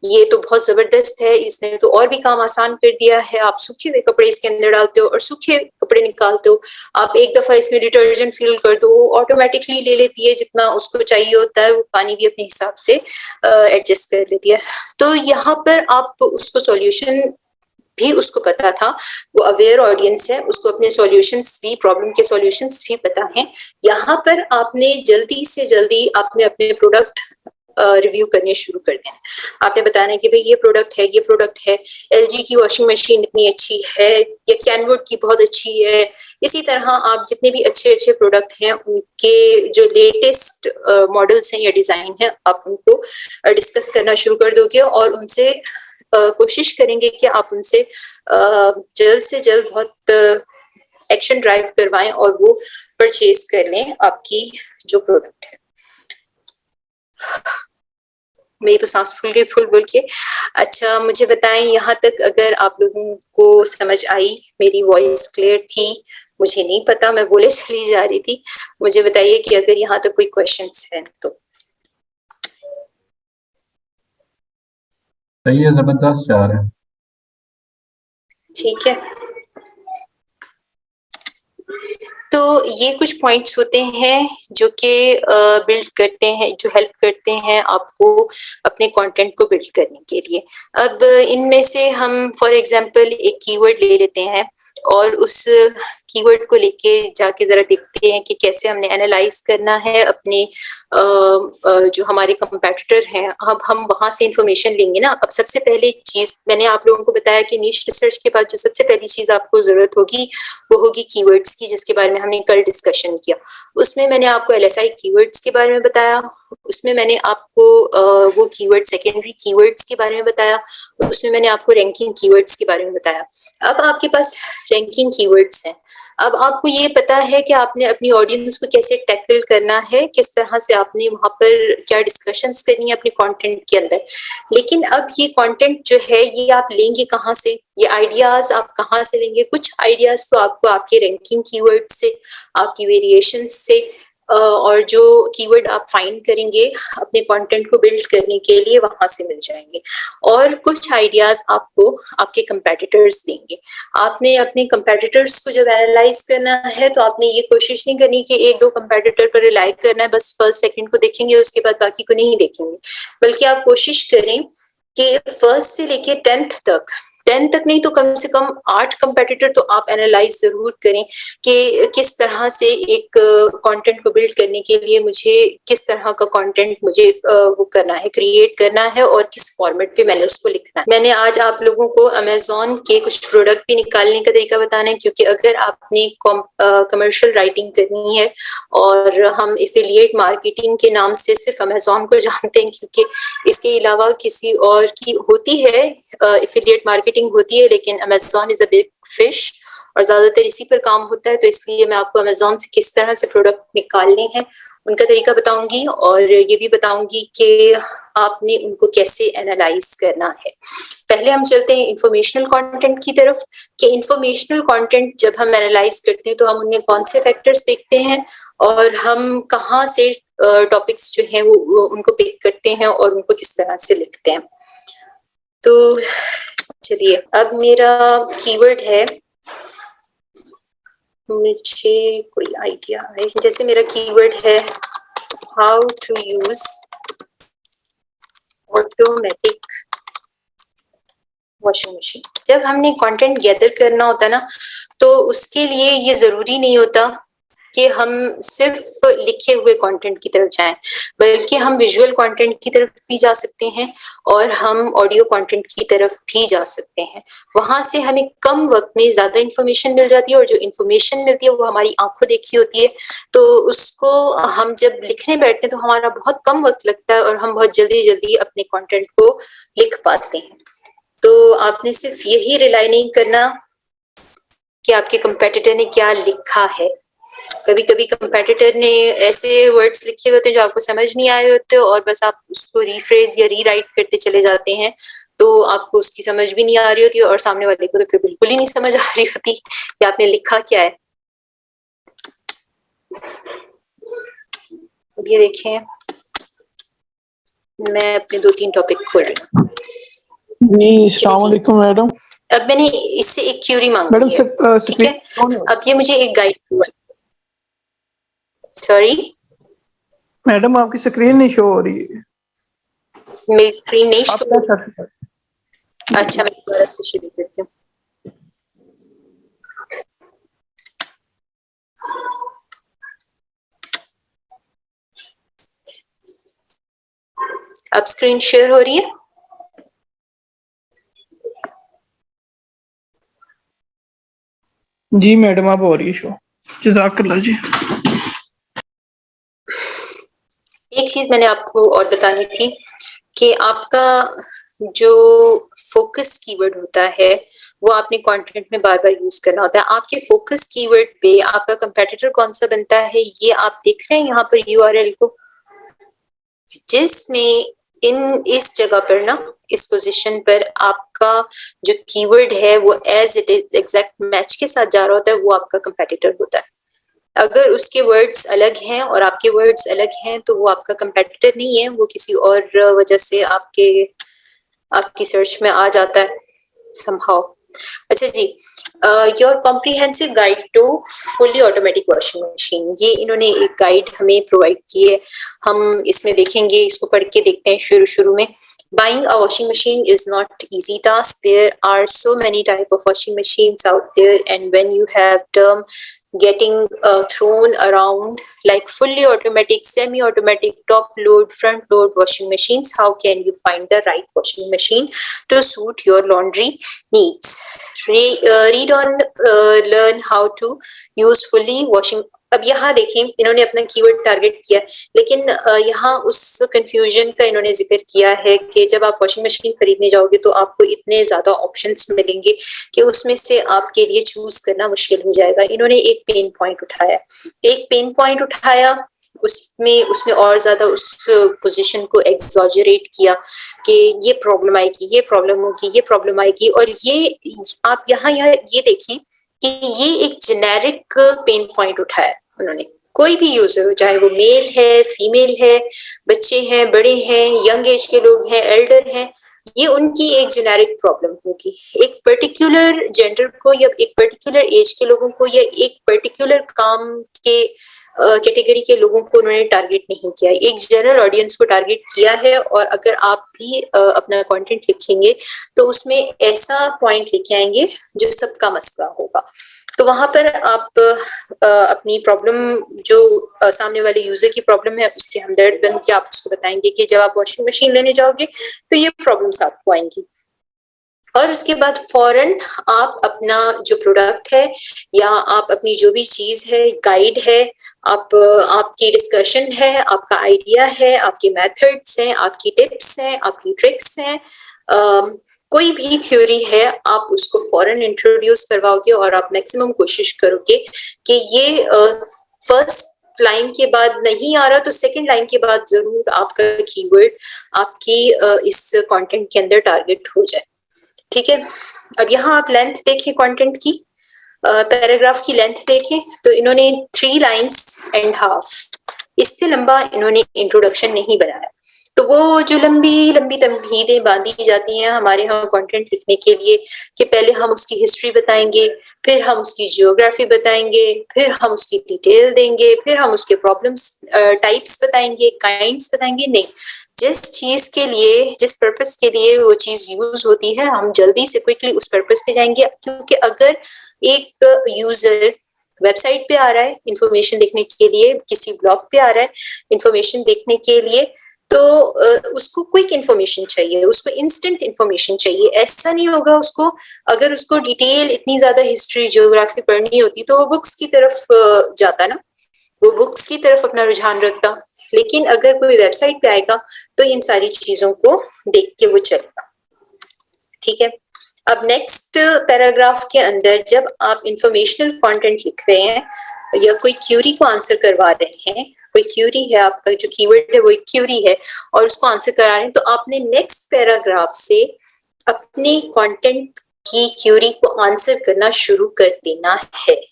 ये तो बहुत जबरदस्त है, इसने तो और भी काम आसान कर दिया है। आप सूखे हुए कपड़े इसके अंदर डालते हो और सूखे कपड़े निकालते हो, आप एक दफा इसमें डिटर्जेंट फिल कर दो, ऑटोमेटिकली ले लेती है जितना उसको चाहिए होता है, वो पानी भी अपने हिसाब से एडजस्ट कर लेती है। तो यहाँ पर आप उसको सॉल्यूशन भी उसको पता था, वो अवेयर ऑडियंस है, उसको अपने सॉल्यूशंस भी, प्रॉब्लम के सॉल्यूशंस भी पता हैं। यहाँ पर आपने जल्दी से जल्दी आपने अपने प्रोडक्ट रिव्यू करने शुरू कर देना। आपने बताना है कि भाई ये प्रोडक्ट है, एलजी की वॉशिंग मशीन इतनी अच्छी है या कैनवुड की बहुत अच्छी है। इसी तरह आप जितने भी अच्छे अच्छे प्रोडक्ट हैं उनके जो लेटेस्ट मॉडल्स हैं या डिजाइन है, आप उनको डिस्कस करना शुरू कर दोगे और उनसे कोशिश करेंगे कि आप उनसे जल्द से जल्द बहुत एक्शन ड्राइव करवाएं और वो परचेज कर लें आपकी जो प्रोडक्ट है। मेरी तो सांस फूल गई फुल बोल के। अच्छा, मुझे बताएं यहाँ तक अगर आप लोगों को समझ आई, मेरी वॉइस क्लियर थी? मुझे नहीं पता, मैं बोले चली जा रही थी। मुझे बताइए कि अगर यहाँ तक कोई क्वेश्चंस हैं तो। सही है, जबरदस्त जा रहे हैं। ठीक है, तो ये कुछ पॉइंट्स होते हैं जो कि बिल्ड करते हैं, जो हेल्प करते हैं आपको अपने कंटेंट को बिल्ड करने के लिए। अब इनमें से हम फॉर एग्जांपल एक कीवर्ड ले लेते हैं और उस कीवर्ड को लेके जाके जरा देखते हैं कि कैसे हमने एनालाइज करना है अपने जो हमारे कंपेटिटर हैं। अब हम वहां से इंफॉर्मेशन लेंगे ना। अब सबसे पहले चीज मैंने आप लोगों को बताया कि नीश रिसर्च के बाद जो सबसे पहली चीज आपको जरूरत होगी वो होगी कीवर्ड्स की, जिसके बारे में हमने कल डिस्कशन किया। उसमें मैंने आपको एलएसआई कीवर्ड्स के बारे में बताया, उसमें मैंने आपको वो कीवर्ड सेकेंडरी कीवर्ड्स के बारे में बताया, उसमें मैंने आपको रैंकिंग कीवर्ड्स के बारे में बताया। अब आपके पास रैंकिंग कीवर्ड्स हैं, अब आपको ये पता है कि आपने अपनी ऑडियंस को कैसे टैकल करना है, किस तरह से आपने वहां पर क्या डिस्कशंस करनी है अपने कंटेंट के अंदर। लेकिन अब ये कंटेंट जो है ये आप लेंगे कहाँ से, ये आइडियाज आप कहाँ से लेंगे? कुछ आइडियाज तो आपको आपके रैंकिंग कीवर्ड से, आपकी वेरिएशन से और जो कीवर्ड आप फाइंड करेंगे अपने कंटेंट को बिल्ड करने के लिए वहां से मिल जाएंगे। और कुछ आइडियाज आपको आपके कंपेटिटर्स देंगे। आपने अपने कंपेटिटर्स को जब एनालाइज करना है तो आपने ये कोशिश नहीं करनी कि एक दो कंपेटिटर पर रिलाई करना है, बस फर्स्ट सेकंड को देखेंगे उसके बाद बाकी को नहीं देखेंगे, बल्कि आप कोशिश करें कि फर्स्ट से लेके 10th तक नहीं तो कम से कम 8 कंपेटिटर तो आप एनालाइज जरूर करें कि किस तरह से एक कंटेंट को बिल्ड करने के लिए मुझे किस तरह का कंटेंट मुझे वो करना है, क्रिएट करना है और किस फॉर्मेट पे मैंने उसको लिखना है। मैंने आज आप लोगों को अमेज़न के कुछ प्रोडक्ट भी निकालने का तरीका बताना है, क्योंकि अगर आपने कमर्शियल राइटिंग करनी है और हम एफिलिएट मार्केटिंग के नाम से सिर्फ अमेज़न को जानते हैं, क्योंकि इसके अलावा किसी और की होती है एफिलिएट मार्केटिंग होती है, लेकिन Amazon is a big fish और ज्यादातर इसी पर काम होता है। तो इसलिए मैं आपको अमेज़न से किस तरह से प्रोडक्ट निकालने हैं उनका तरीका बताऊंगी और ये भी बताऊंगी कि आपने उनको कैसे एनालाइज करना है। पहले हम चलते हैं इंफॉर्मेशनल कंटेंट की तरफ कि इंफॉर्मेशनल कंटेंट जब हम एनालाइज करते हैं तो हम उनमें कौन से फैक्टर्स देखते हैं और हम कहाँ से टॉपिक्स जो हैं वो उनको पिक करते हैं और उनको किस तरह से लिखते हैं। तो चलिए, अब मेरा कीवर्ड है, मुझे कोई आइडिया है, जैसे मेरा कीवर्ड है how to use automatic washing machine. जब हमने कंटेंट गैदर करना होता है ना, तो उसके लिए ये जरूरी नहीं होता कि हम सिर्फ लिखे हुए कंटेंट की तरफ जाएं, बल्कि हम विजुअल कंटेंट की तरफ भी जा सकते हैं और हम ऑडियो कंटेंट की तरफ भी जा सकते हैं। वहां से हमें कम वक्त में ज्यादा इंफॉर्मेशन मिल जाती है और जो इंफॉर्मेशन मिलती है वो हमारी आंखों देखी होती है, तो उसको हम जब लिखने बैठते हैं तो हमारा बहुत कम वक्त लगता है और हम बहुत जल्दी जल्दी अपने कंटेंट को लिख पाते हैं। तो आपने सिर्फ यही रिलाई नहीं करना कि आपके कंपेटिटर ने क्या लिखा है। कभी कभी कंपेटिटर ने ऐसे वर्ड्स लिखे होते हैं जो आपको समझ नहीं आए होते और बस आप उसको रीफ्रेज या रीराइट करते चले जाते हैं, तो आपको उसकी समझ भी नहीं आ रही होती और सामने वाले को तो फिर बिल्कुल ही नहीं समझ आ रही होती कि आपने लिखा क्या है। अब ये देखें, मैं अपने 2-3 टॉपिक खोल रही हूँ। अस्सलाम वालेकुम मैडम। अब मैंने इससे एक क्यूरी मांगी है, ठीक है? अब ये मुझे एक गाइड हुआ। सॉरी मैडम, आपकी स्क्रीन नहीं शो हो रही है। मेरी स्क्रीन नहीं शो। आप अच्छा, मैं दोबारा से शुरू करती हूँ। अब स्क्रीन शेयर हो रही है? जी मैडम अब हो रही है शो। जज़ाकल्लाह जी। एक चीज मैंने आपको और बतानी थी कि आपका जो फोकस कीवर्ड होता है वो आपने कंटेंट में बार बार यूज करना होता है। आपके फोकस कीवर्ड पे आपका कंपेटिटर कौन सा बनता है, ये आप देख रहे हैं यहाँ पर यूआरएल को, जिसमें इस जगह पर ना, इस पोजीशन पर आपका जो कीवर्ड है वो as it is exact match के साथ जा रहा होता है, वो आपका कंपेटिटर होता है। अगर उसके वर्ड्स अलग हैं और आपके वर्ड्स अलग हैं तो वो आपका कंपेटिटर नहीं है, वो किसी और वजह से आपकी सर्च में आ जाता है somehow। अच्छा जी, your comprehensive guide to fully automatic washing machine, ये इन्होंने एक गाइड हमें प्रोवाइड की है। हम इसमें देखेंगे, इसको पढ़ के देखते हैं। शुरू में buying a washing machine is not easy task. There are so many type of washing machines out there, and when you have term getting thrown around like fully automatic, semi-automatic, top load, front load washing machines, how can you find the right washing machine to suit your laundry needs? Read on learn how to use fully washing। अब यहाँ देखें, इन्होंने अपना keyword target किया, लेकिन यहाँ उस confusion का इन्होंने जिक्र किया है कि जब आप वॉशिंग मशीन खरीदने जाओगे तो आपको इतने ज्यादा ऑप्शंस मिलेंगे कि उसमें से आपके लिए चूज करना मुश्किल हो जाएगा। इन्होंने एक पेन पॉइंट उठाया, उसमें और ज्यादा उस पोजीशन को एग्जॉजरेट किया कि ये प्रॉब्लम आएगी, ये प्रॉब्लम होगी, ये प्रॉब्लम आएगी। और ये आप यहाँ ये देखें कि ये एक जेनेरिक पेन पॉइंट उठाया उन्होंने। कोई भी यूजर हो, चाहे वो मेल है, फीमेल है, बच्चे हैं, बड़े हैं, यंग एज के लोग हैं, एल्डर हैं, ये उनकी एक जेनेरिक प्रॉब्लम होगी। एक पर्टिकुलर जेंडर को या एक पर्टिकुलर एज के लोगों को या एक पर्टिकुलर काम के कैटेगरी के लोगों को उन्होंने टारगेट नहीं किया, एक जनरल ऑडियंस को टारगेट किया है। और अगर आप भी अपना कंटेंट लिखेंगे तो उसमें ऐसा पॉइंट लेके आएंगे जो सबका मसला होगा। तो वहां पर आप अपनी प्रॉब्लम, जो सामने वाले यूजर की प्रॉब्लम है, उसके हमदर्द बन के आप उसको बताएंगे कि जब आप वॉशिंग मशीन लेने जाओगे तो ये प्रॉब्लम्स आपको आएंगी। और उसके बाद फौरन आप अपना जो प्रोडक्ट है या आप अपनी जो भी चीज है, गाइड है, आपकी डिस्कशन है, आपका आइडिया है, आपके मेथड्स हैं, आपकी टिप्स हैं, आपकी ट्रिक्स हैं, कोई भी थ्योरी है, आप उसको फौरन इंट्रोड्यूस करवाओगे और आप मैक्सिमम कोशिश करोगे कि ये फर्स्ट लाइन के बाद नहीं आ रहा तो सेकंड लाइन के बाद जरूर आपका कीवर्ड आपकी इस कंटेंट के अंदर टारगेट हो जाए। ठीक है, अब यहाँ आप लेंथ देखें कंटेंट की, पैराग्राफ की लेंथ देखें तो इन्होंने 3 लाइन्स एंड हाफ, इससे लंबा इन्होंने इंट्रोडक्शन नहीं बनाया। तो वो जो लंबी लंबी तमहीदें बांधी जाती हैं हमारे यहाँ कंटेंट लिखने के लिए कि पहले हम उसकी हिस्ट्री बताएंगे, फिर हम उसकी जियोग्राफी बताएंगे, फिर हम उसकी डिटेल देंगे, फिर हम उसके प्रॉब्लम्स टाइप्स बताएंगे, काइंड्स बताएंगे। नहीं, जिस चीज के लिए, जिस पर्पस के लिए वो चीज यूज होती है, हम जल्दी से क्विकली उस पर्पस पे जाएंगे। क्योंकि अगर एक यूजर वेबसाइट पे आ रहा है इंफॉर्मेशन देखने के लिए, किसी ब्लॉग पे आ रहा है इंफॉर्मेशन देखने के लिए, तो उसको क्विक इंफॉर्मेशन चाहिए, उसको इंस्टेंट इंफॉर्मेशन चाहिए। ऐसा नहीं होगा उसको, अगर उसको डिटेल इतनी ज्यादा हिस्ट्री जियोग्राफी पढ़नी होती तो वो बुक्स की तरफ जाता ना, वो बुक्स की तरफ अपना रुझान रखता। लेकिन अगर कोई वेबसाइट पे आएगा तो इन सारी चीजों को देख के वो चलेगा। ठीक है, अब नेक्स्ट पैराग्राफ के अंदर जब आप इंफॉर्मेशनल कंटेंट लिख रहे हैं या कोई क्यूरी को आंसर करवा रहे हैं, कोई क्यूरी है, आपका जो कीवर्ड है वो एक क्यूरी है और उसको आंसर करा रहे हैं, तो आपने नेक्स्ट पैराग्राफ से अपने कंटेंट की क्यूरी को आंसर करना शुरू कर देना है।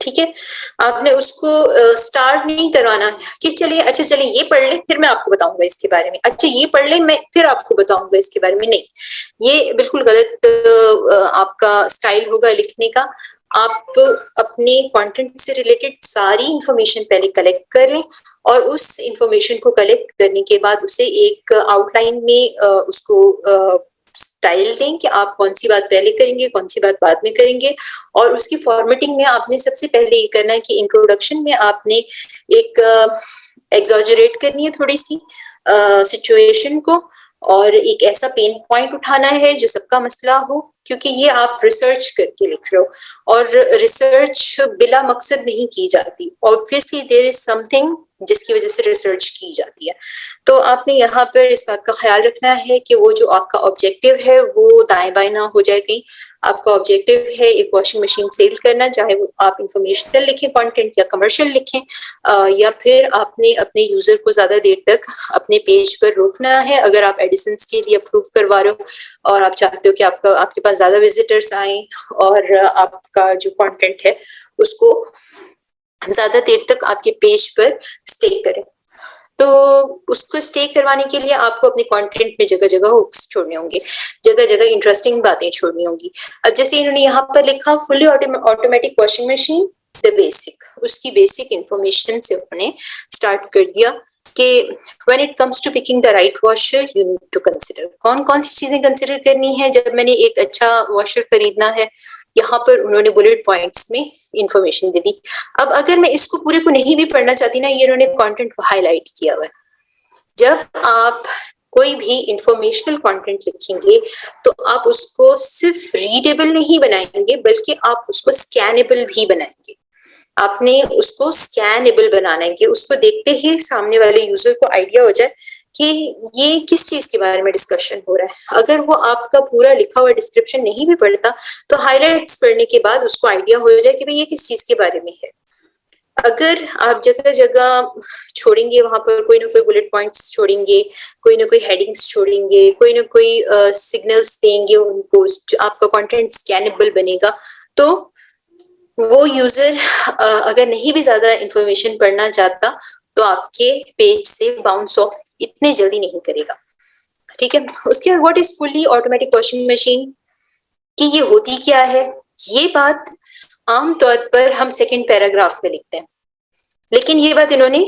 ठीक है, आपने उसको स्टार्ट नहीं करवाना कि चलिए अच्छा चलिए ये पढ़ ले फिर मैं आपको बताऊंगा इसके बारे में, अच्छा ये पढ़ ले मैं फिर आपको बताऊंगा इसके बारे में। नहीं, ये बिल्कुल गलत आपका स्टाइल होगा लिखने का। आप अपने कंटेंट से रिलेटेड सारी इंफॉर्मेशन पहले कलेक्ट कर लें और उस इंफॉर्मेशन को कलेक्ट करने के बाद उसे एक आउटलाइन में उसको स्टाइल दें कि आप कौन सी बात पहले करेंगे, कौन सी बात बाद में करेंगे। और उसकी फॉर्मेटिंग में आपने सबसे पहले ये करना है कि इंट्रोडक्शन में आपने एक एग्जॉजरेट करनी है थोड़ी सी, सिचुएशन को और एक ऐसा पेन पॉइंट उठाना है जो सबका मसला हो, क्योंकि ये आप रिसर्च करके लिख रहे हो और रिसर्च बिला मकसद नहीं की जाती। ऑब्वियसली देयर इज समथिंग जिसकी वजह से रिसर्च की जाती है। तो आपने यहाँ पर इस बात का ख्याल रखना है कि वो जो आपका ऑब्जेक्टिव है वो दाएं बाएं ना हो जाए कहीं। आपका ऑब्जेक्टिव है एक वॉशिंग मशीन सेल करना, चाहे वो आप इंफॉर्मेशनल लिखें कंटेंट या कमर्शियल लिखें, या फिर आपने अपने यूजर को ज्यादा देर तक अपने पेज पर रोकना है। अगर आप एडिसंस के लिए अप्रूव करवा रहे हो और आप चाहते हो कि आपके पास ज्यादा विजिटर्स आए और आपका जो कंटेंट है उसको ज्यादा देर तक आपके पेज पर स्टे करें, तो उसको स्टे करवाने के लिए आपको अपने कंटेंट में जगह जगह हुक्स छोड़ने होंगे, जगह जगह इंटरेस्टिंग बातें छोड़नी होंगी। अब जैसे इन्होंने यहाँ पर लिखा fully automatic washing machine the basic, उसकी बेसिक इंफॉर्मेशन से उन्होंने स्टार्ट कर दिया कि when it comes to picking the right washer you need to consider, कौन कौन सी चीजें कंसिडर करनी है जब मैंने एक अच्छा वॉशर खरीदना है। यहाँ पर उन्होंने बुलेट पॉइंट्स में इंफॉर्मेशन दे दी। अब अगर मैं इसको पूरे को नहीं भी पढ़ना चाहती ना, ये उन्होंने कंटेंट को हाईलाइट किया हुआ है। जब आप कोई भी इंफॉर्मेशनल कंटेंट लिखेंगे तो आप उसको सिर्फ रीडेबल नहीं बनाएंगे बल्कि आप उसको स्कैनेबल भी बनाएंगे। आपने उसको स्कैनेबल बनाना है कि उसको देखते ही सामने वाले यूजर को आइडिया हो जाए कि ये किस चीज के बारे में डिस्कशन हो रहा है। अगर वो आपका पूरा लिखा हुआ डिस्क्रिप्शन नहीं भी पढ़ता तो हाइलाइट्स पढ़ने के बाद उसको आइडिया हो जाए कि भाई ये किस चीज के बारे में है। अगर आप जगह जगह छोड़ेंगे, वहां पर कोई ना कोई बुलेट पॉइंट्स छोड़ेंगे, कोई ना कोई हेडिंग्स छोड़ेंगे, कोई ना कोई सिग्नल्स देंगे उनको, आपका कंटेंट स्कैनेबल बनेगा। तो वो यूजर अगर नहीं भी ज्यादा इंफॉर्मेशन पढ़ना चाहता तो आपके पेज से बाउंस ऑफ इतनी जल्दी नहीं करेगा। ठीक है, उसके बाद what is fully automatic washing machine, कि ये होती क्या है, ये बात आमतौर पर हम सेकंड पैराग्राफ में लिखते हैं, लेकिन ये बात इन्होंने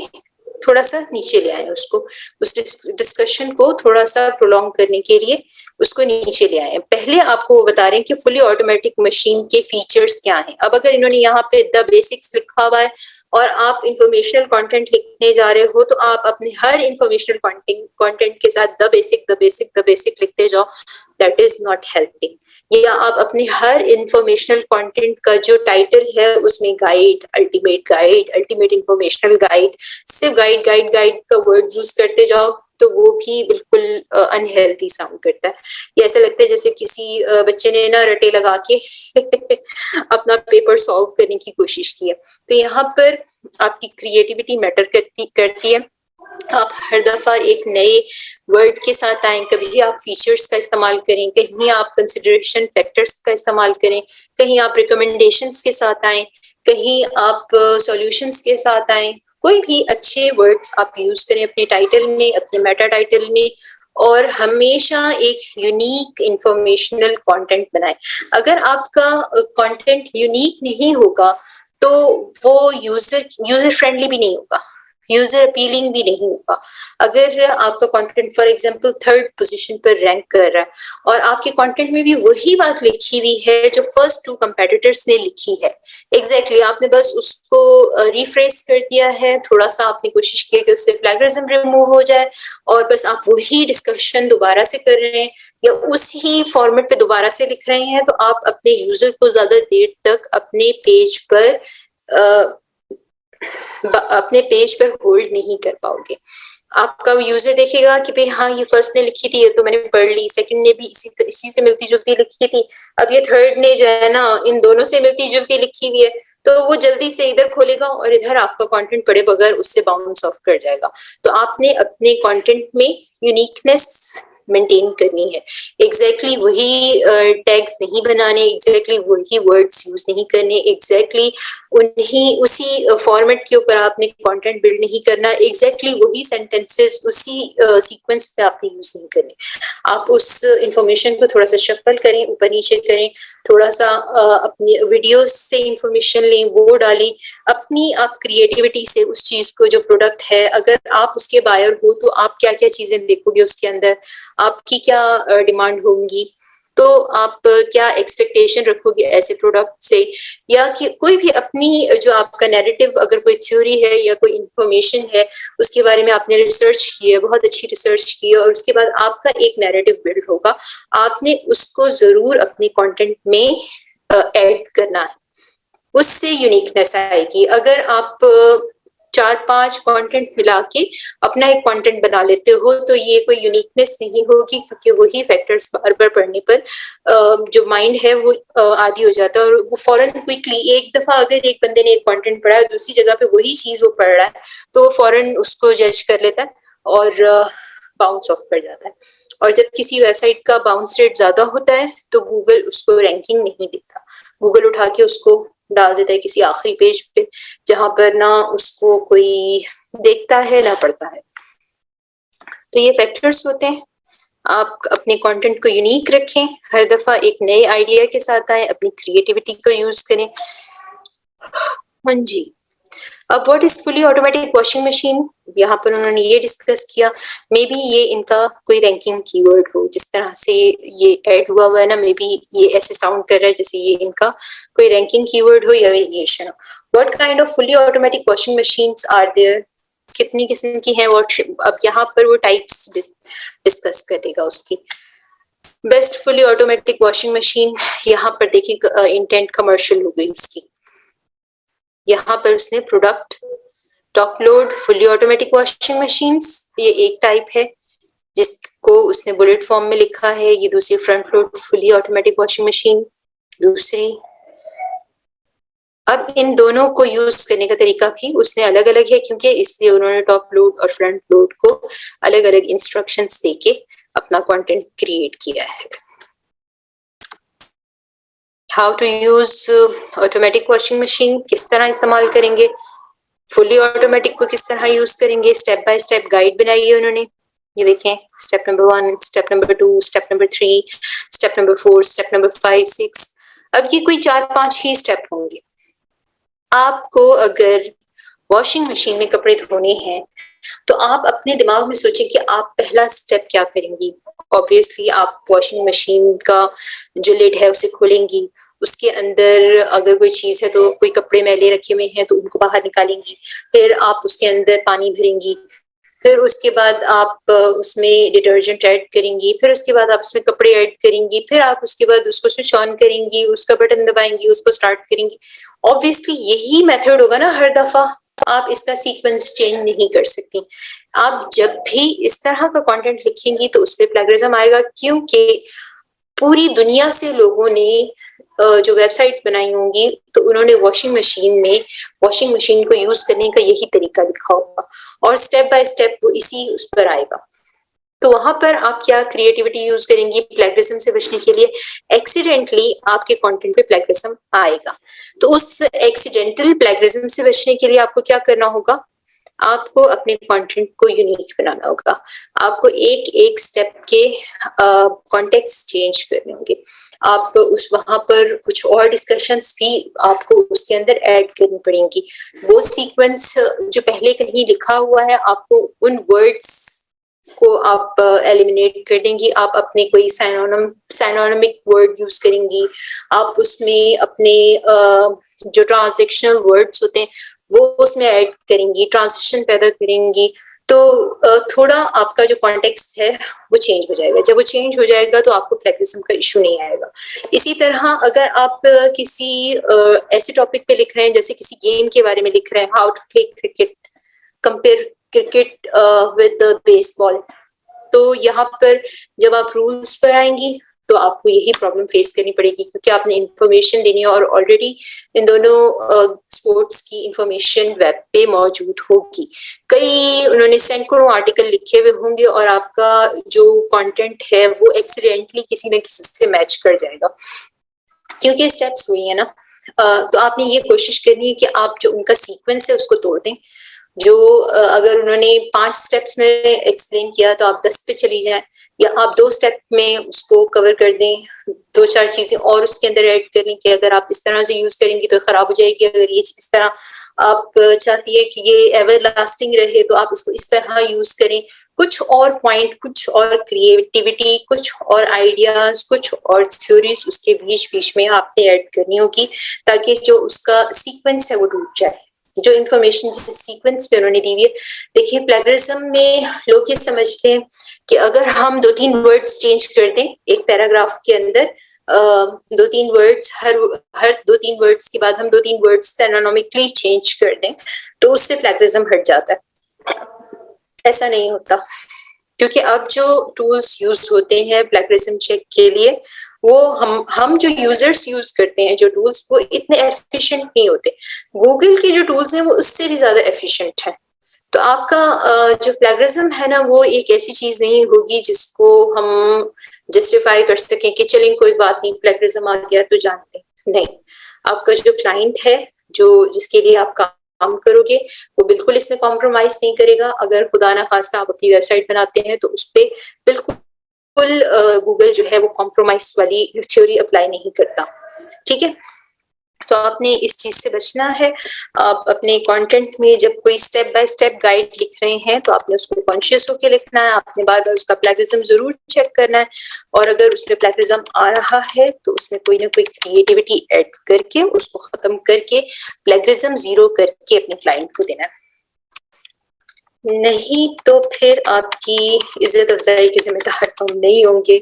थोड़ा सा नीचे ले आए, उसको उस डिस्कशन को थोड़ा सा प्रोलॉन्ग करने के लिए उसको नीचे ले आए। पहले आपको वो बता रहे हैं कि फुली ऑटोमेटिक मशीन के फीचर्स क्या हैं। अब अगर इन्होंने यहाँ पे द बेसिक्स लिखा हुआ है और आप इंफॉर्मेशनल कंटेंट लिखने जा रहे हो तो आप अपने हर इंफॉर्मेशनल कंटेंट के साथ द बेसिक लिखते जाओ, दैट इज नॉट हेल्पिंग। या आप अपने हर इंफॉर्मेशनल कंटेंट का जो टाइटल है उसमें गाइड, अल्टीमेट इंफॉर्मेशनल गाइड, सिर्फ गाइड का वर्ड यूज करते जाओ तो वो भी बिल्कुल अनहेल्दी साउंड करता है। ये ऐसा लगता है जैसे किसी बच्चे ने ना रटे लगा के अपना पेपर सॉल्व करने की कोशिश की है। तो यहाँ पर आपकी क्रिएटिविटी मैटर करती है। आप हर दफा एक नए वर्ड के साथ आए, कभी आप फीचर्स का इस्तेमाल करें, कहीं आप कंसिडरेशन फैक्टर्स का इस्तेमाल करें, कहीं आप रिकमेंडेशंस के साथ आए, कहीं आप सॉल्यूशंस के साथ आए। कोई भी अच्छे वर्ड्स आप यूज करें अपने टाइटल में, अपने मेटा टाइटल में, और हमेशा एक यूनिक इंफॉर्मेशनल कंटेंट बनाएं। अगर आपका कंटेंट यूनिक नहीं होगा तो वो यूजर फ्रेंडली भी नहीं होगा, यूजर अपीलिंग भी नहीं होगा। अगर आपका content for example 3rd position पर रैंक कर रहा है और आपके कंटेंट में भी वही बात लिखी हुई है जो फर्स्ट 2 कंपेटिटर्स ने लिखी है, एग्जैक्टली आपने बस उसको रिफ्रेश कर दिया है, थोड़ा सा आपने कोशिश की कि उससे प्लेगरिज्म रिमूव हो जाए और बस आप वही डिस्कशन दोबारा से कर रहे हैं या उसी फॉर्मेट पे दोबारा से लिख रहे हैं, तो आप अपने यूजर को ज्यादा देर तक अपने पेज पर होल्ड नहीं कर पाओगे। आपका यूजर देखेगा कि भाई हाँ ये फर्स्ट ने लिखी थी तो मैंने पढ़ ली, सेकंड ने भी इसी से मिलती जुलती लिखी थी, अब ये थर्ड ने जो है ना इन दोनों से मिलती जुलती लिखी हुई है, तो वो जल्दी से इधर खोलेगा और इधर आपका कंटेंट पढ़े बगैर उससे बाउंस ऑफ कर जाएगा। तो आपने अपने कंटेंट में यूनिकनेस मेंटेन करनी है, एग्जैक्टली वही टैग्स नहीं बनाने, एग्जैक्टली वही वर्ड्स यूज नहीं करने, एग्जैक्टली उसी फॉर्मेट के ऊपर आपने कंटेंट बिल्ड नहीं करना, एग्जैक्टली वही सेंटेंसेस उसी सीक्वेंस पे आपने यूज नहीं करने। आप उस इंफॉर्मेशन को थोड़ा सा शफल करें, ऊपर नीचे करें, थोड़ा सा अपनी वीडियोस से इंफॉर्मेशन लें, वो डालें, अपनी आप क्रिएटिविटी से उस चीज को, जो प्रोडक्ट है अगर आप उसके बायर हो तो आप क्या क्या चीजें देखोगे उसके अंदर, आपकी क्या डिमांड होंगी, तो तो आप क्या एक्सपेक्टेशन रखोगे ऐसे प्रोडक्ट से, या कि कोई भी अपनी जो आपका नैरेटिव, अगर कोई थ्योरी है या कोई इंफॉर्मेशन है उसके बारे में आपने रिसर्च की है, बहुत अच्छी रिसर्च की है, और उसके बाद आपका एक नैरेटिव बिल्ड होगा, आपने उसको जरूर अपने कंटेंट में ऐड करना है, उससे यूनिकनेस आएगी। अगर आप 4-5 कंटेंट मिला के अपना एक कंटेंट बना लेते हो तो ये कोई यूनिकनेस नहीं होगी, क्योंकि वही फैक्टर्स बार बार पढ़ने पर जो माइंड है वो आदी हो जाता है, और वो फौरन क्विकली, एक दफा अगर एक बंदे ने एक कंटेंट पढ़ा है दूसरी जगह पे वही चीज वो पढ़ रहा है तो वो फौरन उसको जज कर लेता है और बाउंस ऑफ कर जाता है। और जब किसी वेबसाइट का बाउंस रेट ज्यादा होता है तो गूगल उसको रैंकिंग नहीं देता, गूगल उठा के उसको डाल देता है किसी आखिरी पेज पे जहां पर ना उसको कोई देखता है ना पढ़ता है। तो ये फैक्टर्स होते हैं। आप अपने कंटेंट को यूनिक रखें, हर दफा एक नए आइडिया के साथ आए, अपनी क्रिएटिविटी को यूज करें। हाँ जी, अब what is fully automatic washing machine, यहाँ पर उन्होंने ये डिस्कस किया। मे बी ये इनका कोई रैंकिंग कीवर्ड हो, जिस तरह से ये ऐड हुआ है ना, मे बी ये ऐसे साउंड कर रहा है जैसे ये इनका कोई रैंकिंग कीवर्ड हो या वेरिएशन हो। What kind of fully automatic washing machines are there, कितनी किस्म की है, अब यहाँ पर वो टाइप्स डिस्कस करेगा उसकी। Best fully automatic washing machine, यहाँ पर देखिए इंटेंट कमर्शियल हो गई उसकी। यहाँ पर उसने product, top load fully automatic washing machines, ये एक टाइप है जिसको उसने बुलेट फॉर्म में लिखा है। ये दूसरी front load fully automatic washing machine दूसरी। अब इन दोनों को यूज करने का तरीका भी उसने अलग अलग है, क्योंकि इसलिए उन्होंने टॉप लोड और फ्रंट लोड को अलग अलग इंस्ट्रक्शंस देके अपना कंटेंट क्रिएट किया है। How to use automatic washing machine, किस तरह इस्तेमाल करेंगे, फुली ऑटोमेटिक को किस तरह यूज करेंगे, स्टेप बाय स्टेप गाइड बनाई है उन्होंने। ये देखें, step number 1, step number 2, step number 3, step number 4, step number 5, 6। अब ये कोई 4-5 ही स्टेप होंगे। आपको अगर वॉशिंग मशीन में कपड़े धोने हैं तो आप अपने दिमाग में सोचें कि आप पहला स्टेप क्या करेंगी। ऑब्वियसली आप वॉशिंग मशीन का जो लिड है उसे खोलेंगी, उसके अंदर अगर कोई चीज है तो कोई कपड़े मैले रखे हुए हैं तो उनको बाहर निकालेंगी, फिर आप उसके अंदर पानी भरेंगी, फिर उसके बाद आप उसमें डिटर्जेंट ऐड करेंगी, फिर उसके बाद आप उसमें कपड़े ऐड करेंगी, फिर आप उसके बाद उसको स्विच ऑन करेंगी, उसका बटन दबाएंगी, उसको स्टार्ट करेंगी। ऑब्वियसली यही मेथड होगा ना हर दफा, आप इसका सीक्वेंस चेंज नहीं कर सकती। आप जब भी इस तरह का कंटेंट लिखेंगी तो उस पर प्लेगरिज्म आएगा, क्योंकि पूरी दुनिया से लोगों ने जो वेबसाइट बनाई होंगी तो उन्होंने वॉशिंग मशीन को यूज करने का यही तरीका लिखा होगा, और स्टेप बाय स्टेप वो इसी उस पर आएगा। तो वहां पर आप क्या क्रिएटिविटी यूज करेंगी प्लेगरिज्म से बचने के लिए। एक्सीडेंटली आपके कंटेंट पे प्लेगरिज्म आएगा, तो उस एक्सीडेंटल प्लेगरिज्म से बचने के लिए आपको क्या करना होगा, आपको अपने कंटेंट को यूनिक बनाना होगा। आपको एक एक स्टेप के कॉन्टेक्स्ट चेंज करने होंगे। आप उस वहां पर कुछ और डिस्कशंस भी आपको उसके अंदर ऐड करनी पड़ेंगी। वो सीक्वेंस जो पहले कहीं लिखा हुआ है, आपको उन वर्ड्स को आप एलिमिनेट कर देंगी। आप अपने कोई साइनोनिमिक वर्ड यूज करेंगी। आप उसमें अपने जो ट्रांजैक्शनल वर्ड्स होते हैं वो उसमें ऐड करेंगी, ट्रांजिशन पैदा करेंगी। तो थोड़ा आपका जो कॉन्टेक्स्ट है वो चेंज हो जाएगा। जब वो चेंज हो जाएगा तो आपको प्लेगरिज्म का इशू नहीं आएगा। इसी तरह अगर आप किसी ऐसे टॉपिक पे लिख रहे हैं, जैसे किसी गेम के बारे में लिख रहे हैं, how to play cricket, compare cricket with baseball, तो यहाँ पर जब आप रूल्स पर आएंगी तो आपको यही प्रॉब्लम फेस करनी पड़ेगी, क्योंकि आपने इंफॉर्मेशन देनी है और ऑलरेडी इन दोनों स्पोर्ट्स की इंफॉर्मेशन वेब पे मौजूद होगी। कई उन्होंने सैकड़ों आर्टिकल लिखे हुए होंगे और आपका जो कंटेंट है वो एक्सीडेंटली किसी न किसी से मैच कर जाएगा, क्योंकि स्टेप्स हुई है ना। तो आपने ये कोशिश करनी है कि आप जो उनका सीक्वेंस है उसको तोड़ दें। जो अगर उन्होंने 5 स्टेप्स में एक्सप्लेन किया तो आप 10 पे चली जाएं, या आप 2 स्टेप में उसको कवर कर दें, 2-4 चीजें और उसके अंदर ऐड कर लें कि अगर आप इस तरह से यूज करेंगी तो खराब हो जाएगी, अगर ये इस तरह आप चाहती है कि ये एवर लास्टिंग रहे तो आप उसको इस तरह यूज करें। कुछ और पॉइंट, कुछ और क्रिएटिविटी, कुछ और आइडियाज, कुछ और थ्योरीज उसके बीच बीच में आपने ऐड करनी होगी, ताकि जो उसका सीक्वेंस है वो टूट जाए। जो इंफॉर्मेशन जिस सीक्वेंस पे उन्होंने दी हुई है, देखिए प्लेगरिज्म में लोग ये समझते हैं कि अगर हम 2-3 वर्ड्स चेंज कर दें एक पैराग्राफ के अंदर, 2-3 वर्ड्स, हर 2-3 वर्ड्स के बाद हम 2-3 वर्ड्स एनानॉमिकली चेंज कर दें तो उससे प्लेगरिज्म हट जाता है। ऐसा नहीं होता, क्योंकि अब जो टूल्स यूज होते हैं प्लेगरिज्म चेक के लिए, वो हम जो यूजर्स यूज करते हैं जो टूल्स, वो इतने एफिशिएंट नहीं होते। गूगल के जो टूल्स हैं वो उससे भी ज्यादा एफिशिएंट है। तो आपका जो प्लेगरिज्म है ना, वो एक ऐसी चीज नहीं होगी जिसको हम जस्टिफाई कर सकें कि चलें कोई बात नहीं, प्लेगरिज्म आ गया तो जानते हैं। नहीं, आपका जो क्लाइंट है, जो जिसके लिए आप काम करोगे, वो बिल्कुल इसमें कॉम्प्रोमाइज नहीं करेगा। अगर खुदा ना खास्ता आप अपनी वेबसाइट बनाते हैं तो उस पर बिल्कुल गूगल जो है वो कॉम्प्रोमाइज वाली थ्योरी अप्लाई नहीं करता। ठीक है, तो आपने इस चीज से बचना है। आप अपने कंटेंट में जब कोई स्टेप बाय स्टेप गाइड लिख रहे हैं तो आपने उसको कॉन्शियस होकर लिखना है। आपने बार बार उसका प्लेगरिज्म जरूर चेक करना है, और अगर उसमें प्लेगरिज्म आ रहा है तो उसमें कोई ना कोई क्रिएटिविटी ऐड करके उसको खत्म करके प्लेगरिज्म जीरो करके अपने क्लाइंट को देना है। नहीं तो फिर आपकी इज्जत अफजाई के जिम्मेदार हम नहीं होंगे,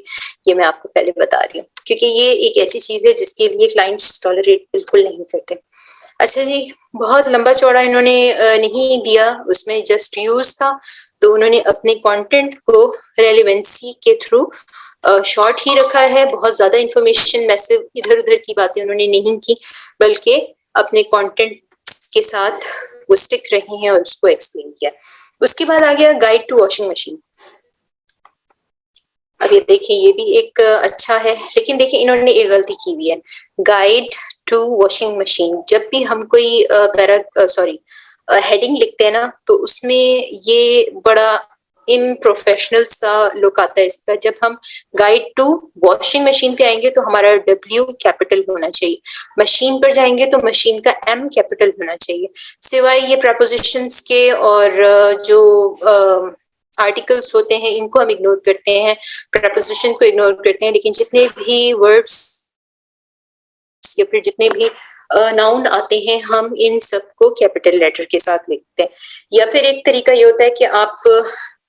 ये मैं आपको पहले बता रही हूँ, क्योंकि ये एक ऐसी चीज है जिसके लिए क्लाइंट्स टॉलरेट बिल्कुल नहीं करते। अच्छा जी, बहुत लंबा चौड़ा इन्होंने नहीं दिया, उसमें जस्ट यूज था, तो उन्होंने अपने कंटेंट को रेलेवेंसी के थ्रू शॉर्ट ही रखा है। बहुत ज्यादा इंफॉर्मेशन मैसिव इधर उधर की बातें उन्होंने नहीं की, बल्कि अपने कंटेंट के साथ वो स्टिक रही हैं और उसको एक्सप्लेन किया। उसके बाद आ गया गाइड टू वॉशिंग मशीन। अब ये देखिए, ये भी एक अच्छा है, लेकिन देखिए इन्होंने एक गलती की हुई है। गाइड टू वॉशिंग मशीन, जब भी हम कोई हेडिंग लिखते हैं ना, तो उसमें ये बड़ा इम्प्रोफेशनल सा लुक आता है इसका। जब हम गाइड टू वॉशिंग मशीन पे आएंगे तो हमारा W कैपिटल होना चाहिए, मशीन पर जाएंगे तो मशीन का M कैपिटल होना चाहिए। सिवाय ये प्रपोजिशंस के और जो आर्टिकल्स होते हैं इनको हम इग्नोर करते हैं, प्रपोजिशन को इग्नोर करते हैं, लेकिन जितने भी वर्ड्स या फिर जितने भी नाउन आते हैं हम इन सबको कैपिटल लेटर के साथ लिखते हैं। या फिर एक तरीका ये होता है कि आप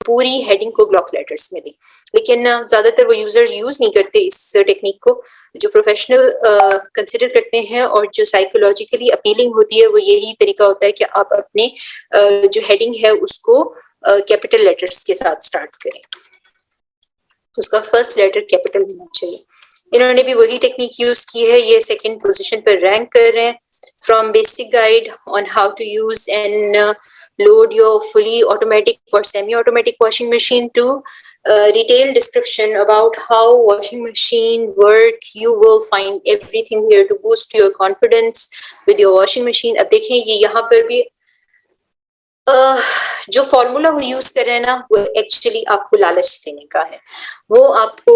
पूरी हेडिंग को ब्लॉक लेटर्स में दें, लेकिन ज्यादातर वो यूजर्स यूज नहीं करते इस टेक्निक को। जो प्रोफेशनल कंसिडर करते हैं और जो साइकोलॉजिकली अपीलिंग होती है, वो यही तरीका होता है कि आप अपने जो हेडिंग है उसको कैपिटल लेटर्स के साथ स्टार्ट करें, उसका फर्स्ट लेटर कैपिटल होना चाहिए। इन्होंने भी वही टेक्निक यूज की है, ये सेकंड पोजीशन पर रैंक कर रहे हैं। From basic guide on how to use and load your fully automatic or semi-automatic washing machine to detailed description about how washing machine work, you will find everything here to boost your confidence with your washing machine। अब देखें, ये यहाँ पर भी जो formula वो use कर रहे हैं ना, वो एक्चुअली आपको लालच देने का है, वो आपको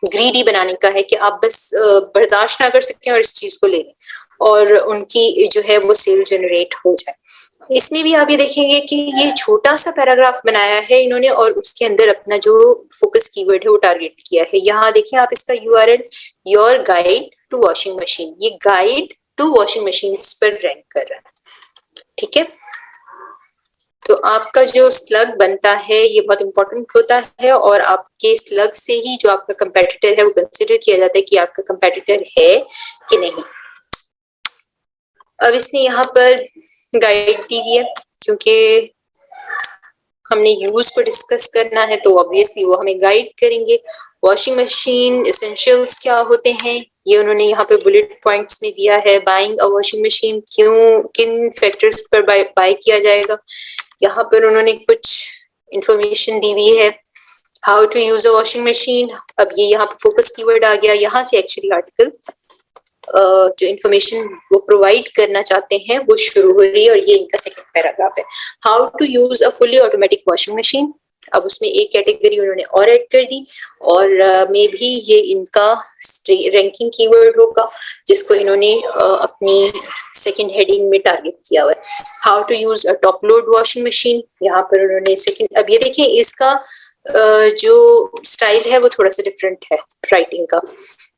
ग्रीडी बनाने का है कि आप बस बर्दाश्त ना कर सकें और इस चीज को ले लें और उनकी जो है वो सेल जनरेट हो जाए। इसमें भी आप ये देखेंगे कि ये छोटा सा पैराग्राफ बनाया है इन्होंने और उसके अंदर अपना जो फोकस कीवर्ड है वो टारगेट किया है। यहाँ देखिए आप इसका URL your guide to washing machine, ये गाइड टू वॉशिंग मशीन पर रैंक कर रहा है। ठीक है, तो आपका जो स्लग बनता है ये बहुत इंपॉर्टेंट होता है, और आपके स्लग से ही जो आपका कंपेटिटर है वो कंसिडर किया जाता है कि आपका कंपेटिटर है कि नहीं। अब इसने यहाँ पर गाइड दी हुई है, क्योंकि हमने यूज को डिस्कस करना है तो ऑब्वियसली वो हमें गाइड करेंगे। वॉशिंग मशीन एसेंशियल्स क्या होते हैं ये उन्होंने यहाँ पे बुलेट पॉइंट्स में दिया है। बाइंग अ वॉशिंग मशीन, क्यों, किन फैक्टर्स पर बाय किया जाएगा, यहाँ पर उन्होंने कुछ इंफॉर्मेशन दी हुई है। How to use a washing machine, अब ये यहाँ पे फोकस कीवर्ड आ गया, यहाँ से एक्चुअली आर्टिकल जो इंफॉर्मेशन वो प्रोवाइड करना चाहते हैं वो शुरू हो रही है, और ये इनका सेकंड पैराग्राफ है। How to use a fully automatic washing machine, अब उसमें एक कैटेगरी उन्होंने और ऐड कर दी, और मे भी ये इनका रैंकिंग कीवर्ड होगा जिसको इन्होंने अपनी सेकंड हेडिंग में टारगेट किया हुआ है। How to use a top load washing machine, यहाँ पर उन्होंने सेकंड। अब ये देखिए इसका जो स्टाइल है वो थोड़ा सा डिफरेंट है राइटिंग का।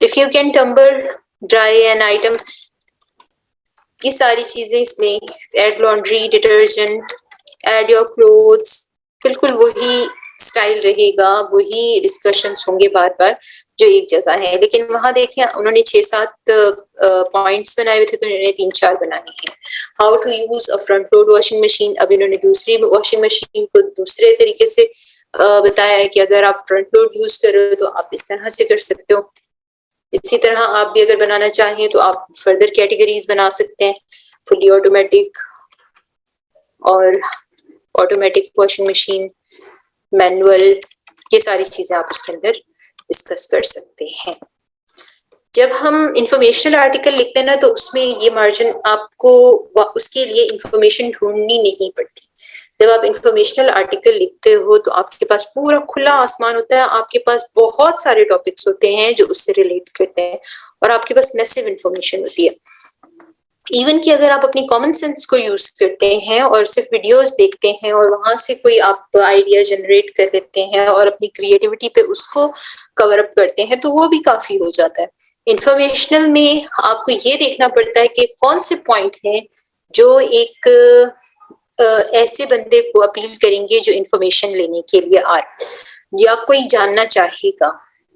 If you can tumble dry an item, ये सारी चीजें इसमें, add laundry detergent, add your clothes, बिल्कुल वही स्टाइल रहेगा, वही डिस्कशंस होंगे बार बार जो एक जगह है। लेकिन वहां देखिए उन्होंने 6-7 पॉइंट्स बनाए हुए थे, तो इन्होंने 3-4 बनाए हैं। How to use a front load washing machine, अब इन्होंने दूसरी वॉशिंग मशीन को दूसरे तरीके से बताया है कि अगर आप फ्रंट लोड यूज कर रहे हो तो आप इस तरह से कर सकते हो। इसी तरह आप भी अगर बनाना चाहें तो आप फर्दर कैटेगरीज बना सकते हैं, फुली ऑटोमेटिक और ऑटोमेटिक वॉशिंग मशीन, मैनुअल, ये सारी चीजें आप उसके अंदर डिस्कस कर सकते हैं। जब हम इंफॉर्मेशनल आर्टिकल लिखते हैं ना, तो उसमें ये मार्जिन आपको उसके लिए इंफॉर्मेशन ढूंढनी नहीं पड़ती। जब आप इंफॉर्मेशनल आर्टिकल लिखते हो तो आपके पास पूरा खुला आसमान होता है, आपके पास बहुत सारे टॉपिक्स होते हैं जो उससे रिलेट करते हैं, और आपके पास मैसिव इंफॉर्मेशन होती है। इवन कि अगर आप अपनी कॉमन सेंस को यूज करते हैं और सिर्फ वीडियोस देखते हैं और वहां से कोई आप आइडिया जनरेट कर लेते हैं और अपनी क्रिएटिविटी पे उसको कवर अप करते हैं, तो वो भी काफी हो जाता है। इंफॉर्मेशनल में आपको ये देखना पड़ता है कि कौन से पॉइंट हैं जो एक ऐसे बंदे को अपील करेंगे जो इंफॉर्मेशन लेने के लिए आ रहा है या कोई जानना चाहेगा।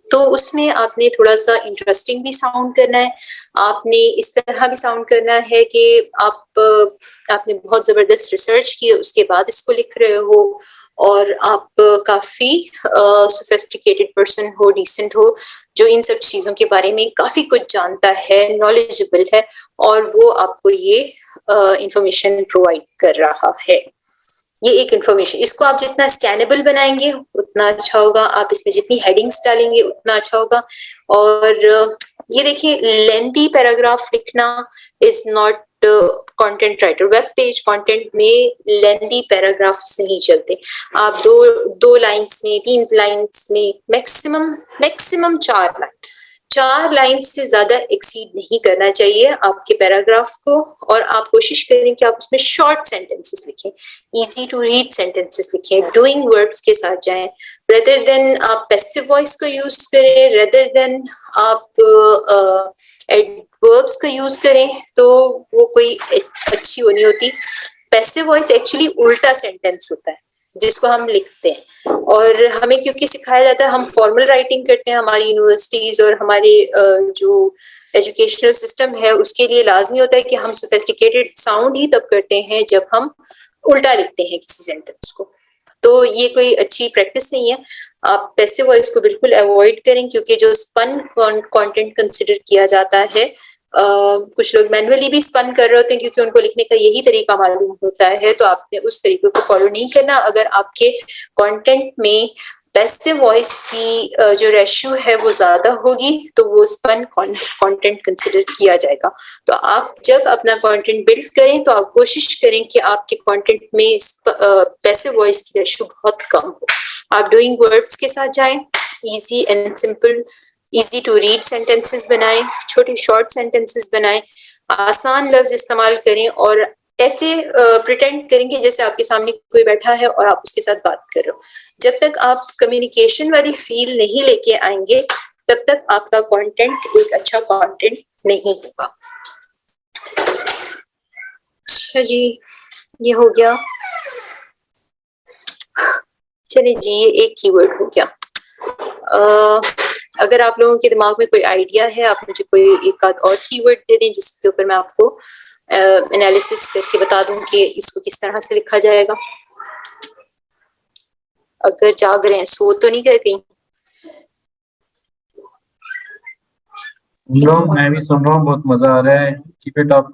तो उसमें आपने थोड़ा सा इंटरेस्टिंग भी साउंड करना है, आपने इस तरह भी साउंड करना है कि आपने बहुत जबरदस्त रिसर्च की है उसके बाद इसको लिख रहे हो, और आप काफी सोफिस्टिकेटेड पर्सन हो, डिसेंट हो, जो इन सब चीजों के बारे में काफी कुछ जानता है, नॉलेजेबल है, और वो आपको ये इंफॉर्मेशन प्रोवाइड कर रहा है। ये एक इंफॉर्मेशन, इसको आप जितना स्कैनेबल बनाएंगे उतना अच्छा होगा, आप इसमें जितनी हेडिंग्स डालेंगे उतना अच्छा होगा। और ये देखिए लेंथी पैराग्राफ लिखना is not content writer. Web page content में लेंथी पैराग्राफ्स नहीं चलते। आप दो लाइंस में, 3 लाइंस में, मैक्सिमम 4 लाइन से ज्यादा एक्सीड नहीं करना चाहिए आपके पैराग्राफ को। और आप कोशिश करें कि आप उसमें शॉर्ट सेंटेंसेस लिखें, इजी टू रीड सेंटेंसेस लिखें, डूइंग वर्ब्स के साथ जाएं, रेदर देन आप पैसिव वॉइस का यूज करें, रेदर देन आप एडवर्ब्स का यूज करें, तो वो कोई अच्छी वो नहीं होती। पैसिव वॉइस एक्चुअली उल्टा सेंटेंस होता है जिसको हम लिखते हैं, और हमें क्योंकि सिखाया जाता है, हम फॉर्मल राइटिंग करते हैं, हमारी यूनिवर्सिटीज और हमारे जो एजुकेशनल सिस्टम है उसके लिए लाजमी होता है कि हम सोफिस्टिकेटेड साउंड ही तब करते हैं जब हम उल्टा लिखते हैं किसी सेंटेंस को। तो ये कोई अच्छी प्रैक्टिस नहीं है। आप पैसिव वॉइस को बिल्कुल अवॉइड करें, क्योंकि जो स्पन कंटेंट कंसिडर किया जाता है, कुछ लोग मैन्युअली भी स्पन कर रहे होते हैं क्योंकि उनको लिखने का यही तरीका मालूम होता है, तो आपने उस तरीके को फॉलो नहीं करना। अगर आपके कंटेंट में पैसिव वॉइस की जो रेशियो है वो ज्यादा होगी तो वो स्पन कंटेंट कंसिडर किया जाएगा। तो आप जब अपना कंटेंट बिल्ड करें तो आप कोशिश करें कि आपके कंटेंट में पैसिव वॉइस की रेशियो बहुत कम हो। आप डूइंग वर्ड्स के साथ जाएं, easy and simple, easy to read sentences बनाएं, छोटे शॉर्ट सेंटेंसेस बनाएं, आसान लफ्ज इस्तेमाल करें, और ऐसे प्रिटेंड करेंगे जैसे आपके सामने कोई बैठा है और आप उसके साथ बात कर रहे हो। जब तक आप कम्युनिकेशन वाली फील नहीं लेके आएंगे तब तक आपका कंटेंट एक अच्छा कंटेंट नहीं होगा। अच्छा जी, ये हो गया। चलिए जी, ये एक कीवर्ड हो गया। अगर आप लोगों के दिमाग में कोई आइडिया है, आप मुझे कोई एक आध और कीवर्ड दे दें जिसके ऊपर मैं आपको एनालिसिस करके बता दूं कि इसको किस तरह से लिखा जाएगा। अगर जाग रहे हैं, सो तो नहीं कर कहीं? मैं भी सुन रहा हूँ, बहुत मजा आ रहा है। Keep it up.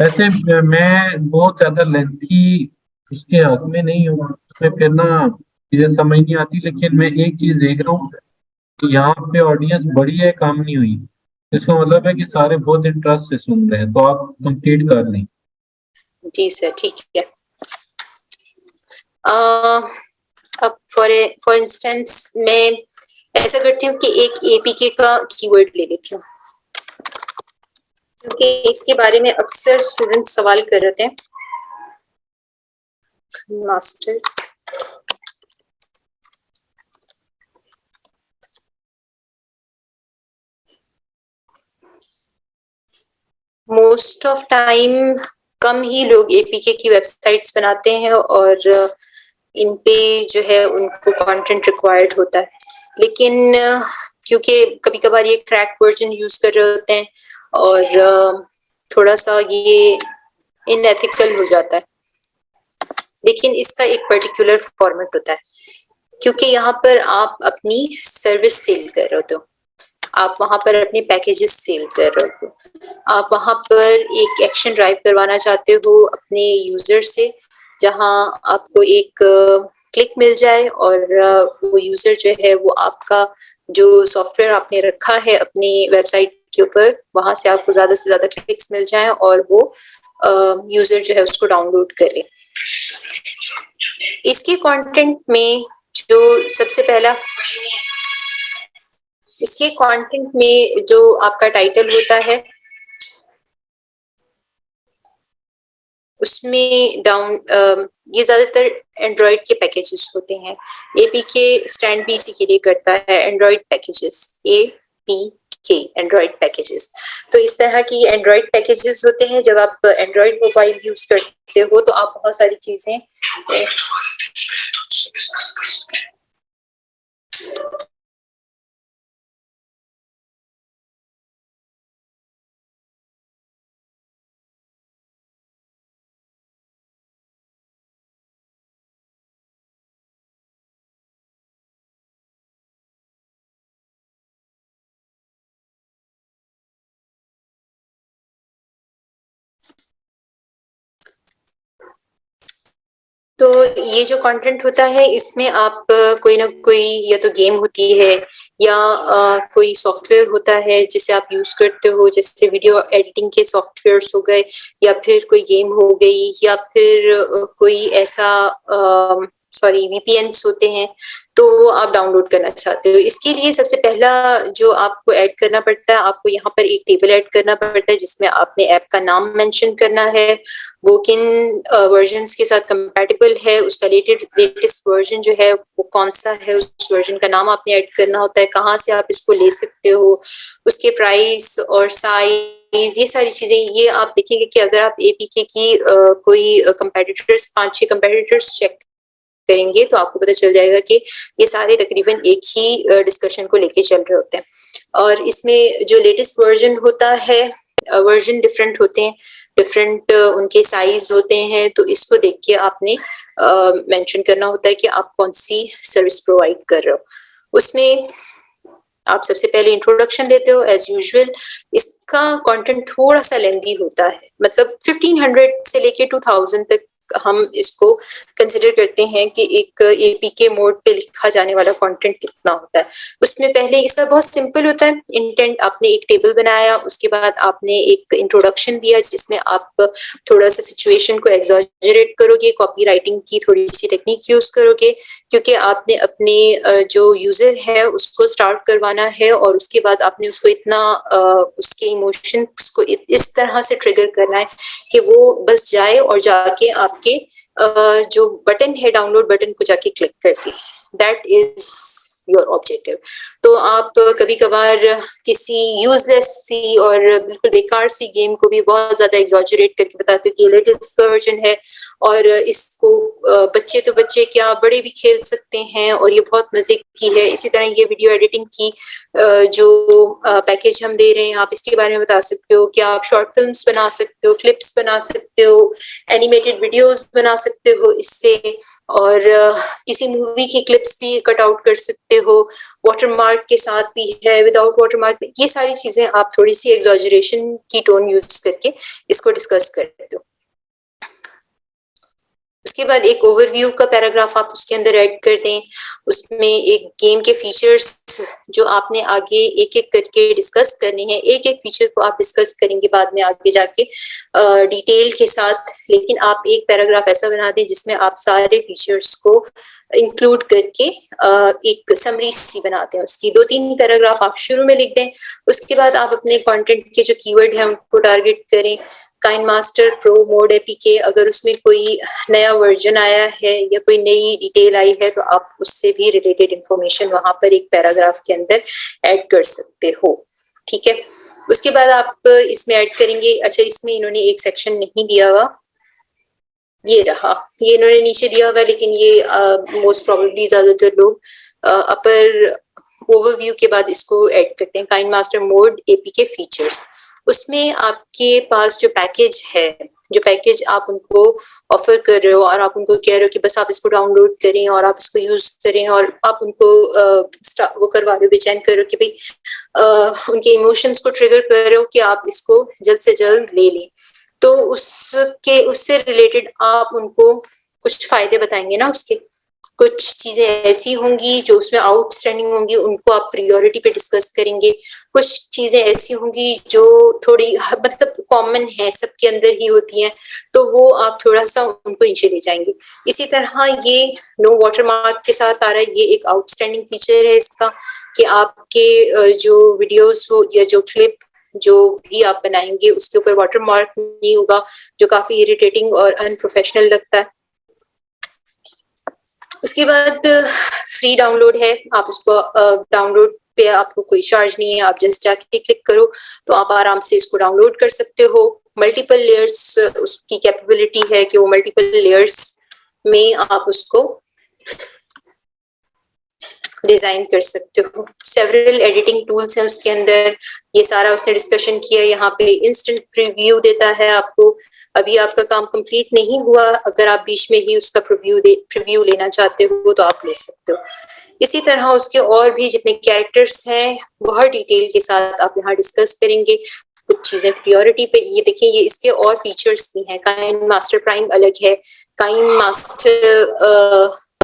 वैसे मैं बहुत ज्यादा लेंथी उसके हक में नहीं हूँ, उसमें फिर ना चीजें समझ नहीं आती, लेकिन मैं एक चीज देख रहा हूँ कि यहाँ पे ऑडियंस बड़ी है, काम नहीं हुई। इसका मतलब है कि सारे बहुत इंटरेस्ट से सुन रहे हैं, तो आप कंप्लीट कर लें। जी सर, ठीक है। अब फॉर इंस्टेंस मैं ऐसा करती हूँ कि एक एपीके का कीवर्ड ले लेती हूँ, क्योंकि इसके बारे में अक्सर स्टूडेंट सवाल कर रहे थे। मास्टर मोस्ट ऑफ टाइम कम ही लोग एपीके की वेबसाइट्स बनाते हैं और इन पे जो है उनको कंटेंट रिक्वायर्ड होता है, लेकिन क्योंकि कभी कभार ये क्रैक वर्जन यूज कर रहे होते हैं और थोड़ा सा ये इनएथिकल हो जाता है, लेकिन इसका एक पर्टिकुलर फॉर्मेट होता है, क्योंकि यहाँ पर आप अपनी सर्विस सेल कर रहे हो, आप वहां पर अपने पैकेजेस सेल कर रहे हो, आप वहां पर एक एक्शन ड्राइव करवाना चाहते हो अपने यूजर से, जहां आपको एक क्लिक मिल जाए और वो यूजर जो है वो आपका जो सॉफ्टवेयर आपने रखा है अपनी वेबसाइट के ऊपर, वहां से आपको ज्यादा से ज्यादा क्लिक्स मिल जाए और वो यूजर जो है उसको डाउनलोड करे। इसके कंटेंट में जो सबसे पहला, इसके कंटेंट में जो आपका टाइटल होता है उसमें ये ज्यादातर एंड्रॉइड के पैकेजेस होते हैं। एपीके स्टैंड भी इसी के लिए करता है, Android packages, APK Android packages. तो इस तरह की एंड्रॉइड पैकेजेस होते हैं। जब आप एंड्रॉइड मोबाइल यूज करते हो तो आप बहुत सारी चीजें तो ये जो कंटेंट होता है इसमें आप कोई ना कोई या तो गेम होती है या कोई सॉफ्टवेयर होता है जिसे आप यूज करते हो, जैसे वीडियो एडिटिंग के सॉफ्टवेयर्स हो गए या फिर कोई गेम हो गई या फिर कोई ऐसा वीपीएन्स होते हैं तो वो आप डाउनलोड करना चाहते हो। इसके लिए सबसे पहला जो आपको ऐड करना पड़ता है, आपको यहाँ पर एक टेबल ऐड करना पड़ता है जिसमें आपने ऐप का नाम मेंशन करना है, वो किन वर्जन्स के साथ कंपैटिबल है, उसका लेटेस्ट वर्जन जो है वो कौन सा है, उस वर्जन का नाम आपने ऐड करना होता है, कहाँ से आप इसको ले सकते हो, उसके प्राइस और साइज, ये सारी चीजें ये आप देखेंगे कि अगर आप एपीके की कोई कंपैटिटर्स 5-6 कंपैटिटर्स चेक करेंगे तो आपको पता चल जाएगा कि ये सारे तकरीबन एक ही डिस्कशन को लेके चल रहे होते हैं। और इसमें जो लेटेस्ट वर्जन होता है, वर्जन डिफरेंट होते हैं, डिफरेंट उनके साइज होते हैं, तो इसको देख के आपने मेंशन करना होता है कि आप कौन सी सर्विस प्रोवाइड कर रहे हो। उसमें आप सबसे पहले इंट्रोडक्शन देते हो एज यूजुअल। इसका कंटेंट थोड़ा सा लेंथी होता है, मतलब 1500 से लेके 2000 तक हम इसको कंसिडर करते हैं कि एक एपीके मोड पे लिखा जाने वाला कंटेंट कितना होता है। उसमें पहले इसका बहुत सिंपल होता है इंटेंट, आपने एक टेबल बनाया, उसके बाद आपने एक इंट्रोडक्शन दिया जिसमें आप थोड़ा सा सिचुएशन को एग्जैजरेट करोगे, कॉपी राइटिंग की थोड़ी सी टेक्निक यूज करोगे, क्योंकि आपने अपने जो यूजर है उसको स्टार्ट करवाना है और उसके बाद आपने उसको इतना उसके इमोशंस को इस तरह से ट्रिगर करना है कि वो बस जाए और जाके आपके जो बटन है डाउनलोड बटन को जाके क्लिक कर दे। That is your objective. तो आप कभी कभार किसी यूजलेस सी और बिल्कुल बेकार सी गेम को भी बहुत ज्यादा एग्जॉजरेट करके बताते हो कि लेटेस्ट वर्जन है और इसको बच्चे तो बच्चे क्या बड़े भी खेल सकते हैं और ये बहुत मजे की है। इसी तरह ये वीडियो एडिटिंग की जो पैकेज हम दे रहे हैं, आप इसके बारे में बता सकते हो कि आप शॉर्ट फिल्म्स बना सकते हो, क्लिप्स बना सकते हो, एनिमेटेड वीडियोस बना सकते हो इससे, और किसी मूवी की क्लिप्स भी कट आउट कर सकते हो, वाटरमार्क के साथ भी है, विदाउट वाटरमार्क। ये सारी चीजें आप थोड़ी सी एग्जॉजरेशन की टोन यूज करके इसको डिस्कस करते हो। उसके बाद एक ओवरव्यू का पैराग्राफ आप उसके अंदर ऐड कर दें, उसमें एक गेम के फीचर्स जो आपने आगे एक एक करके डिस्कस करने हैं, एक एक फीचर को आप डिस्कस करेंगे बाद में आगे जाके डिटेल के साथ, लेकिन आप एक पैराग्राफ ऐसा बना दें जिसमें आप सारे फीचर्स को इंक्लूड करके एक समरी सी बनाते हैं उसकी। 2-3 पैराग्राफ आप शुरू में लिख दें, उसके बाद आप अपने कंटेंट के जो कीवर्ड है उनको टारगेट करें। काइनमास्टर प्रो मोड एपीके अगर उसमें कोई नया वर्जन आया है या कोई नई डिटेल आई है तो आप उससे भी रिलेटेड इंफॉर्मेशन वहां पर एक पैराग्राफ के अंदर ऐड कर सकते हो, ठीक है। उसके बाद आप इसमें ऐड करेंगे, अच्छा इसमें इन्होंने एक सेक्शन नहीं दिया हुआ, ये रहा, ये इन्होंने नीचे दिया हुआ, लेकिन ये मोस्ट प्रोबेबली ज्यादातर लोग अपर ओवरव्यू के बाद इसको ऐड करते हैं। काइनमास्टर मोड एपीके फीचर्स, उसमें आपके पास जो पैकेज है, जो पैकेज आप उनको ऑफर कर रहे हो और आप उनको कह रहे हो कि बस आप इसको डाउनलोड करें और आप इसको यूज करें, और आप उनको वो करवा रहे हो, बेचैन कर रहे हो कि भाई उनके इमोशंस को ट्रिगर कर रहे हो कि आप इसको जल्द से जल्द ले लें, तो उससे रिलेटेड आप उनको कुछ फायदे बताएंगे ना। उसके कुछ चीजें ऐसी होंगी जो उसमें आउटस्टैंडिंग होंगी, उनको आप प्रायोरिटी पे डिस्कस करेंगे। कुछ चीजें ऐसी होंगी जो थोड़ी मतलब कॉमन है, सबके अंदर ही होती हैं, तो वो आप थोड़ा सा उनको नीचे ले जाएंगे। इसी तरह ये नो वाटरमार्क के साथ आ रहा है, ये एक आउटस्टैंडिंग फीचर है इसका कि आपके जो वीडियोस हो या जो क्लिप जो भी आप बनाएंगे उसके ऊपर वाटरमार्क नहीं होगा, जो काफी इरिटेटिंग और अनप्रोफेशनल लगता है। उसके बाद फ्री डाउनलोड है, आप उसको डाउनलोड पे आपको कोई चार्ज नहीं है, आप जस्ट जाके क्लिक करो तो आप आराम से इसको डाउनलोड कर सकते हो। मल्टीपल लेयर्स उसकी कैपेबिलिटी है कि वो मल्टीपल लेयर्स में आप उसको डिजाइन कर सकते हो। सेवरल एडिटिंग टूल्स हैं उसके अंदर, ये सारा उसने डिस्कशन किया। यहाँ पे इंस्टेंट प्रीव्यू देता है आपको, अभी आपका काम कंप्लीट नहीं हुआ, अगर आप बीच में ही उसका प्रीव्यू लेना चाहते हो तो आप ले सकते हो। इसी तरह उसके और भी जितने कैरेक्टर्स हैं बहुत डिटेल के साथ आप यहाँ डिस्कस करेंगे। कुछ चीजें प्रायोरिटी पे, ये देखिए ये इसके और फीचर्स भी हैं। काइनमास्टर प्राइम अलग है, काइनमास्टर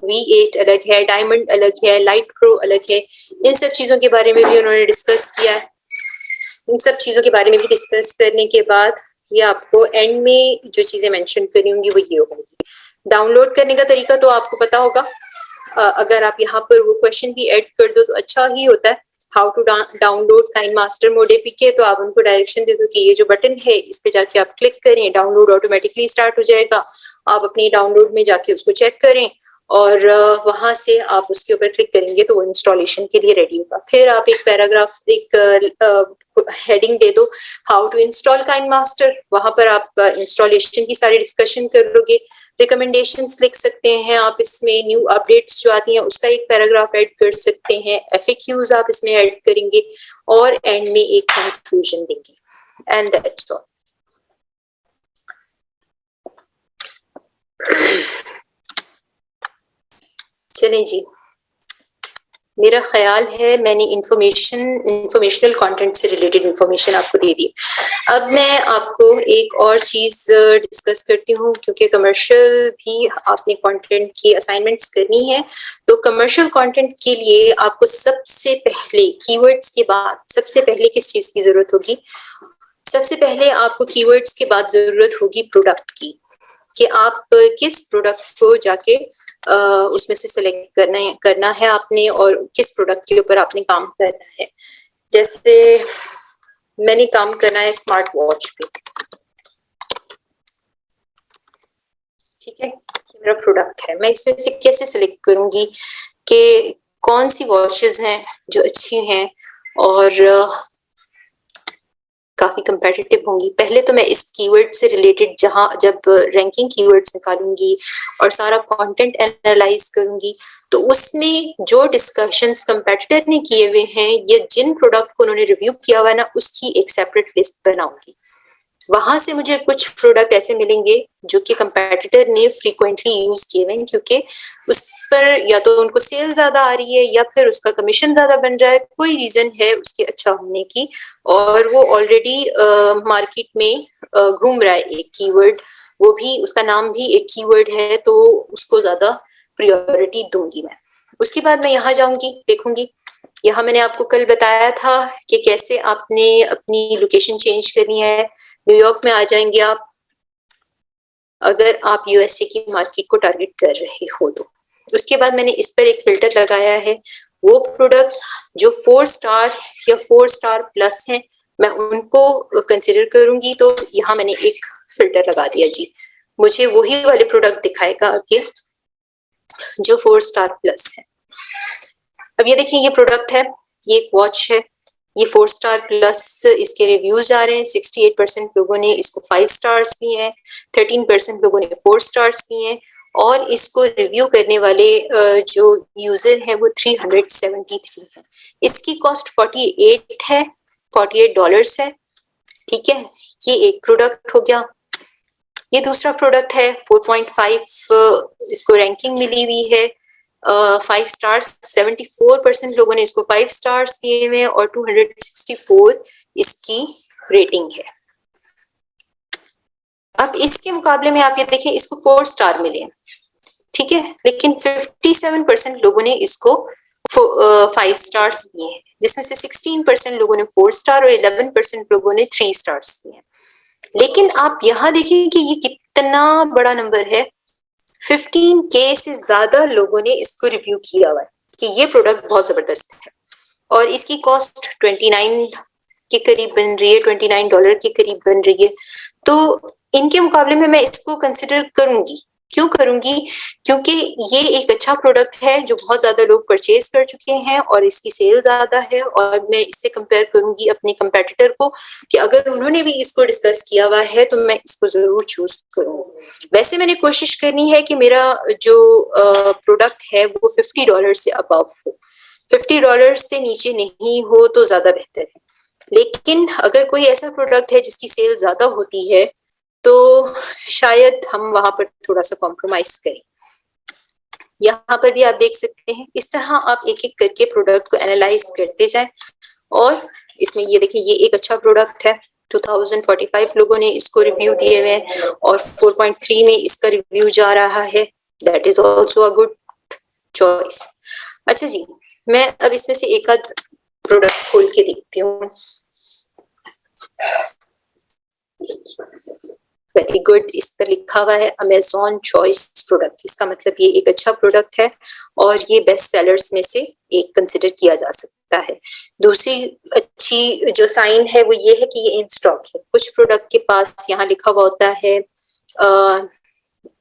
V8 अलग है, डायमंड अलग है, लाइट प्रो अलग है। इन सब चीजों के बारे में भी उन्होंने डिस्कस किया है। इन सब चीजों के बारे में भी डिस्कस करने के बाद ये आपको एंड में जो चीजें मेंशन करी होंगी वो ये होंगी। डाउनलोड करने का तरीका तो आपको पता होगा, अगर आप यहाँ पर वो क्वेश्चन भी ऐड कर दो तो अच्छा ही होता है। How to download KineMaster mod APK, तो आप उनको डायरेक्शन दे दो कि ये जो बटन है इस पे जाके आप क्लिक करें, डाउनलोड ऑटोमेटिकली स्टार्ट हो जाएगा। आप अपनी डाउनलोड में जाके उसको चेक करें और वहां से आप उसके ऊपर क्लिक करेंगे तो वो इंस्टॉलेशन के लिए रेडी होगा। फिर आप एक पैराग्राफ, एक हेडिंग दे दो हाउ टू इंस्टॉल काइनमास्टर, वहां पर आप इंस्टॉलेशन की सारी डिस्कशन करोगे। रिकमेंडेशंस लिख सकते हैं आप इसमें, न्यू अपडेट्स जो आती हैं उसका एक पैराग्राफ ऐड कर सकते हैं, एफएक्यूज आप इसमें ऐड करेंगे और एंड में एक कंक्लूजन देंगे। And that's all. चलें जी, मेरा ख्याल है मैंने इंफॉर्मेशनल कंटेंट से रिलेटेड इंफॉर्मेशन आपको दे दी। अब मैं आपको एक और चीज डिस्कस करती हूँ, क्योंकि कमर्शियल भी आपने कंटेंट की असाइनमेंट्स करनी है, तो कमर्शियल कंटेंट के लिए आपको सबसे पहले कीवर्ड्स के बाद सबसे पहले किस चीज की जरूरत होगी? सबसे पहले आपको कीवर्ड्स के बाद जरूरत होगी प्रोडक्ट की, कि आप किस प्रोडक्ट को जाके उसमें से सिलेक्ट करना है आपने और किस प्रोडक्ट के ऊपर आपने काम करना है। जैसे मैंने काम करना है स्मार्ट वॉच पे, ठीक है, मेरा प्रोडक्ट है। मैं इसमें से कैसे सिलेक्ट करूंगी कि कौन सी वॉचेस हैं जो अच्छी हैं और काफी कंपेटिटिव होंगी। पहले तो मैं इस कीवर्ड से रिलेटेड जब रैंकिंग कीवर्ड्स निकालूंगी और सारा कंटेंट एनालाइज करूंगी, तो उसमें जो डिस्कशंस कंपेटिटर ने किए हुए हैं या जिन प्रोडक्ट को उन्होंने रिव्यू किया हुआ है ना, उसकी एक सेपरेट लिस्ट बनाऊंगी। वहां से मुझे कुछ प्रोडक्ट ऐसे मिलेंगे जो कि कंपेटिटर ने फ्रीक्वेंटली यूज किए हुए हैं, क्योंकि उस पर या तो उनको सेल ज्यादा आ रही है या फिर उसका कमीशन ज्यादा बन रहा है, कोई रीजन है उसके अच्छा होने की, और वो ऑलरेडी मार्केट में घूम रहा है एक कीवर्ड वो भी, उसका नाम भी एक कीवर्ड है, तो उसको ज्यादा प्रायोरिटी दूंगी मैं। उसके बाद मैं यहाँ जाऊंगी, देखूंगी, यहाँ मैंने आपको कल बताया था कि कैसे आपने अपनी लोकेशन चेंज करनी है। न्यूयॉर्क में आ जाएंगे आप, अगर आप यूएसए की मार्केट को टारगेट कर रहे हो तो। उसके बाद मैंने इस पर एक फिल्टर लगाया है, वो प्रोडक्ट्स जो 4 स्टार या 4 स्टार प्लस हैं मैं उनको कंसिडर करूंगी। तो यहाँ मैंने एक फिल्टर लगा दिया जी, मुझे वही वाले प्रोडक्ट दिखाएगा आगे जो 4 स्टार प्लस है। अब ये देखिए, ये प्रोडक्ट है, ये एक वॉच है, ये 4 स्टार प्लस इसके रिव्यूज आ रहे हैं। 68% लोगों ने इसको 5 स्टार्स दिए हैं, 13% लोगों ने 4 स्टार्स दिए हैं, और इसको रिव्यू करने वाले जो यूजर है वो 373 है। इसकी कॉस्ट 48 है, $48 है। ठीक है, ये एक प्रोडक्ट हो गया। ये दूसरा प्रोडक्ट है, 4.5 इसको रैंकिंग मिली हुई है, 5 स्टार्स, 74% लोगों ने इसको 5 स्टार्स दिए हुए हैं और 264 इसकी रेटिंग है। अब इसके मुकाबले में आप ये देखें, इसको 4 स्टार मिले, ठीक है, लेकिन 57% लोगों ने इसको 5 स्टार्स दिए हैं, जिसमें से 16% लोगों ने 4 स्टार और 11% लोगों ने 3 स्टार्स दिए हैं। लेकिन आप यहाँ देखें कि ये कितना बड़ा नंबर है, 15K से ज्यादा लोगों ने इसको रिव्यू किया हुआ है कि ये प्रोडक्ट बहुत जबरदस्त है, और इसकी कॉस्ट 29 के करीब बन रही है, $29 के करीब बन रही है। तो इनके मुकाबले में मैं इसको कंसिडर करूंगी। क्यों करूंगी? क्योंकि ये एक अच्छा प्रोडक्ट है जो बहुत ज्यादा लोग परचेज कर चुके हैं और इसकी सेल ज्यादा है, और मैं इससे कंपेयर करूंगी अपने कंपेटिटर को कि अगर उन्होंने भी इसको डिस्कस किया हुआ है तो मैं इसको जरूर चूज करूंगी। वैसे मैंने कोशिश करनी है कि मेरा जो प्रोडक्ट है वो $50 से अबव हो, $50 से नीचे नहीं हो तो ज्यादा बेहतर है। लेकिन अगर कोई ऐसा प्रोडक्ट है जिसकी सेल ज्यादा होती है तो शायद हम वहां पर थोड़ा सा कॉम्प्रोमाइज करें। यहाँ पर भी आप देख सकते हैं, इस तरह आप एक एक करके प्रोडक्ट को एनालाइज करते जाएं। और इसमें ये देखिए, ये एक अच्छा प्रोडक्ट है, 2045 लोगों ने इसको रिव्यू दिए हुए हैं और 4.3 में इसका रिव्यू जा रहा है। That is also a good choice. अच्छा जी, मैं अब इसमें से एक आध प्रोडक्ट खोल के देखती हूँ। वेरी गुड, इस पर लिखा हुआ है अमेज़न चॉइस प्रोडक्ट। इसका मतलब ये एक अच्छा प्रोडक्ट है और ये बेस्ट सेलर्स में से एक कंसिडर किया जा सकता है। दूसरी अच्छी जो साइन है वो ये है कि ये इन स्टॉक है। कुछ प्रोडक्ट के पास यहाँ लिखा हुआ होता है